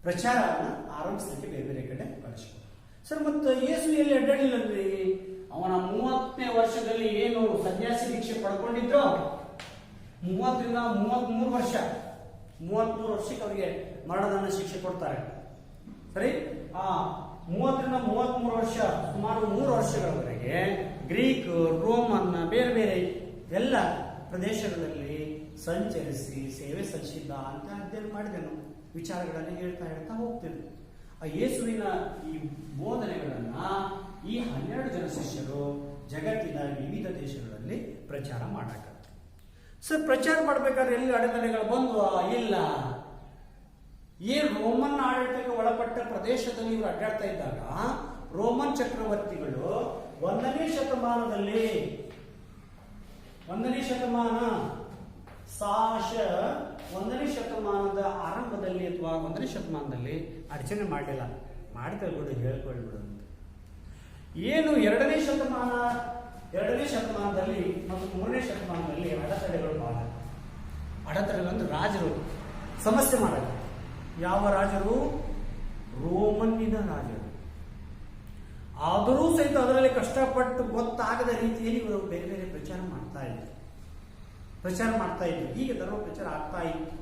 ಪ್ರಚಾರವನ್ನು ಆರಂಭಿಸಲಿಕ್ಕೆ ಬೇರೆ ಬೇರೆ ಕಡೆ ಕಳಿಸ್ಬೋದು. ಸರ್, ಮತ್ತೆ ಯೇಸು ಎಲ್ಲಿ ಅಡ್ಡಾಡಿಲ್ಲಂದ್ರಿ? ಅವನ 30ನೇ ವರ್ಷದಲ್ಲಿ ಏನು ಸನ್ಯಾಸಿ ದೀಕ್ಷೆ ಪಡ್ಕೊಂಡಿದ್ರು, 30ರಿಂದ 33 ವರ್ಷ, 33 ವರ್ಷಕ್ಕೆ ಅವರಿಗೆ ಮರಣದಂಡ ಶಿಕ್ಷೆ ಕೊಡ್ತಾರೆ. ಸರಿ, ಆ 30ರಿಂದ 33 ವರ್ಷ, ಸುಮಾರು 3 ವರ್ಷಗಳವರೆಗೆ ಗ್ರೀಕ್, ರೋಮನ್, ಬೇರೆ ಬೇರೆ ಎಲ್ಲ ಪ್ರದೇಶಗಳಲ್ಲಿ ಸಂಚರಿಸಿ ಸೇವೆ ಸಲ್ಲಿಸಿದ್ದ ಅಂತ ಅಧ್ಯಯನ ಮಾಡಿದೆನು. ವಿಚಾರಗಳನ್ನು ಹೇಳ್ತಾ ಹೋಗ್ತಿದ್ರು. ಆ ಯೇಸುವಿನ ಈ ಬೋಧನೆಗಳನ್ನ ಈ 12 ಜನ ಶಿಷ್ಯರು ಜಗತ್ತಿನ ವಿವಿಧ ದೇಶಗಳಲ್ಲಿ ಪ್ರಚಾರ ಮಾಡಾಕ. ಸರ್, ಪ್ರಚಾರ ಮಾಡ್ಬೇಕಾದ್ರೆ ಎಲ್ಲಿ ಅಡೆತಡೆಗಳು ಬಂದ್ವಾ? ಇಲ್ಲ. ಈ ರೋಮನ್ ಆಡಳಿತಕ್ಕೆ ಒಳಪಟ್ಟ ಪ್ರದೇಶದಲ್ಲಿ ಇವರು ಅಡ್ಡಾಡ್ತಾ ಇದ್ದಾಗ ರೋಮನ್ ಚಕ್ರವರ್ತಿಗಳು 1ನೇ ಶತಮಾನದಲ್ಲಿ 1ನೇ ಶತಮಾನ ಒಂದನೇ ಶತಮಾನದ ಆರಂಭದಲ್ಲಿ ಅಥವಾ 1ನೇ ಶತಮಾನದಲ್ಲಿ ಅಡಚಣೆ ಮಾಡಲಿಲ್ಲ. ಮಾಡ್ತಾರೆ ಬಿಡು, ಹೇಳ್ಕೊಳ್ಬಿಡು ಅಂತ. ಏನು 2ನೇ ಶತಮಾನದಲ್ಲಿ ಮತ್ತು 3ನೇ ಶತಮಾನದಲ್ಲಿ ಅಡೆತಡೆಗಳು ಬಹಳ. ಅಡೆತಡೆಗಳು ಅಂದ್ರೆ ರಾಜರು ಸಮಸ್ಯೆ ಮಾಡಲ್ಲ. ಯಾವ ರಾಜರು? ರೋಮನ್ನಿನ ರಾಜರು. ಆದರೂ ಸಹಿತ ಅದರಲ್ಲಿ ಕಷ್ಟಪಟ್ಟು ಗೊತ್ತಾಗದ ರೀತಿಯಲ್ಲಿ ಇವರು ಬೇರೆ ಬೇರೆ ಪ್ರಚಾರ ಮಾಡ್ತಾ ಇದ್ರು. ಹೀಗೆ ಧರ್ಮ ಪ್ರಚಾರ ಆಗ್ತಾ ಇತ್ತು.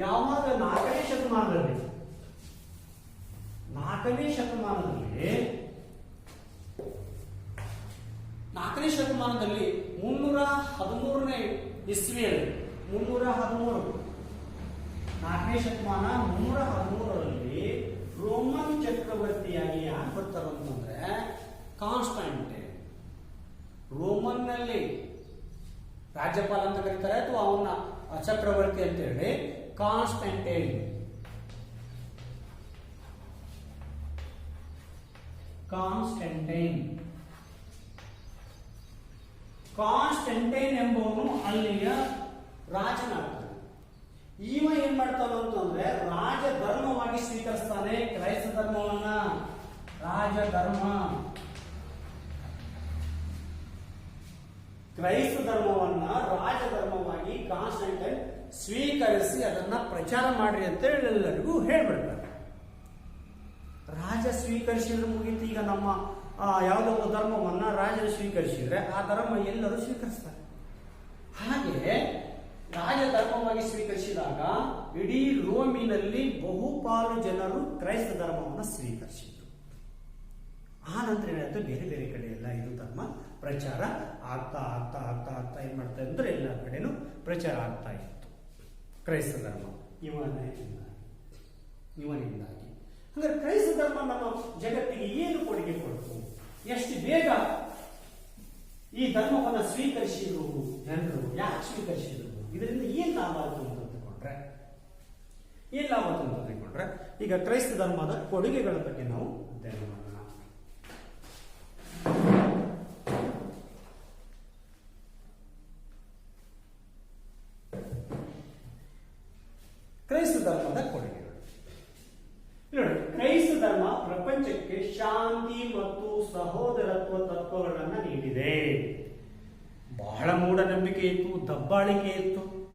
ಯಾವಾಗ 4ನೇ ಶತಮಾನದಲ್ಲಿ 4ನೇ ಶತಮಾನದಲ್ಲಿ 313ನೇ ಇಸ್ವಿಯಲ್ಲಿ 4ನೇ ಶತಮಾನ 313ರಲ್ಲಿ ರೋಮನ್ ಚಕ್ರವರ್ತಿಯಾಗಿ ಯಾರು ಬರ್ತಾರೋ ಅಂತಂದ್ರೆ ಕಾನ್ಸ್ಟಂಟೈನ್. ರೋಮನ್ನಲ್ಲಿ ರಾಜ್ಯಪಾಲ ಅಂತ ಕರೀತಾರೆ ಅಥವಾ ಅವನ ಚಕ್ರವರ್ತಿ ಅಂತ ಹೇಳಿ ಕಾನ್ಸ್ಟಂಟೈನ್ ಎಂಬವನು ಅಲ್ಲಿಯ ರಾಜನಾಗ್ತಾನೆ. ಇವ ಏನ್ ಮಾಡ್ತಾನ ಅಂತಂದ್ರೆ ರಾಜ ಧರ್ಮವಾಗಿ ಸ್ವೀಕರಿಸ್ತಾನೆ ಕ್ರೈಸ್ತ ಧರ್ಮವನ್ನ. ಕ್ರೈಸ್ತ ಧರ್ಮವನ್ನ ರಾಜಧರ್ಮವಾಗಿ ಕಾನ್ಸ್ಟಂಟೈನ್ ಸ್ವೀಕರಿಸಿ ಅದನ್ನ ಪ್ರಚಾರ ಮಾಡ್ರಿ ಅಂತ ಹೇಳಿ ಎಲ್ಲರಿಗೂ ಹೇಳ್ಬಿಡ್ತಾರೆ. ರಾಜ ಸ್ವೀಕರಿಸಿದ್ರೆ ಮುಗಿತು. ಈಗ ನಮ್ಮ ಯಾವುದೋ ಒಂದು ಧರ್ಮವನ್ನ ರಾಜರು ಸ್ವೀಕರಿಸಿದ್ರೆ ಆ ಧರ್ಮ ಎಲ್ಲರೂ ಸ್ವೀಕರಿಸ್ತಾರೆ. ಹಾಗೆ ರಾಜ ಧರ್ಮವಾಗಿ ಸ್ವೀಕರಿಸಿದಾಗ ಇಡೀ ರೋಮಿನಲ್ಲಿ ಬಹುಪಾಲು ಜನರು ಕ್ರೈಸ್ತ ಧರ್ಮವನ್ನು ಸ್ವೀಕರಿಸಿದ್ರು. ಆ ನಂತರ ಏನಾಯ್ತು, ಬೇರೆ ಬೇರೆ ಕಡೆ ಎಲ್ಲ ಇದು ಧರ್ಮ ಪ್ರಚಾರ ಆಗ್ತಾ ಏನ್ ಮಾಡ್ತಾ ಅಂದ್ರೆ ಎಲ್ಲ ಕಡೆನೂ ಪ್ರಚಾರ ಆಗ್ತಾ ಇತ್ತು ಕ್ರೈಸ್ತ ಧರ್ಮ ಇವನಿಂದಾಗಿ. ಅಂದ್ರೆ ಕ್ರೈಸ್ತ ಧರ್ಮ ನಮ್ಮ ಜಗತ್ತಿಗೆ ಏನು ಕೊಡುಗೆ ಕೊಡ್ತು, ಎಷ್ಟು ಬೇಗ ಈ ಧರ್ಮವನ್ನು ಸ್ವೀಕರಿಸಿದ್ರು ಜನರು, ಯಾಕೆ ಸ್ವೀಕರಿಸಿದ್ರು, ಇದರಿಂದ ಏನ್ ಲಾಭ ಆಯ್ತು ಅಂತ ತಿಳ್ಕೊಂಡ್ರೆ ಈಗ ಕ್ರೈಸ್ತ ಧರ್ಮದ ಕೊಡುಗೆಗಳ ಬಗ್ಗೆ ನಾವು ಅಧ್ಯಯನ ಮಾಡೋಣ. ಕ್ರೈಸ್ತ ಧರ್ಮದ ಕೊಡುಗೆಗಳು ನೋಡಿ. ಕ್ರೈಸ್ತ ಧರ್ಮ ಪ್ರಪಂಚಕ್ಕೆ ಶಾಂತಿ ಮತ್ತು ಸಹೋದರತ್ವ ತತ್ವಗಳನ್ನು ನೀಡಿದೆ. ಬಹಳ ಮೂಢನಂಬಿಕೆ ಇತ್ತು, ದಬ್ಬಾಳಿಕೆ ಇತ್ತು.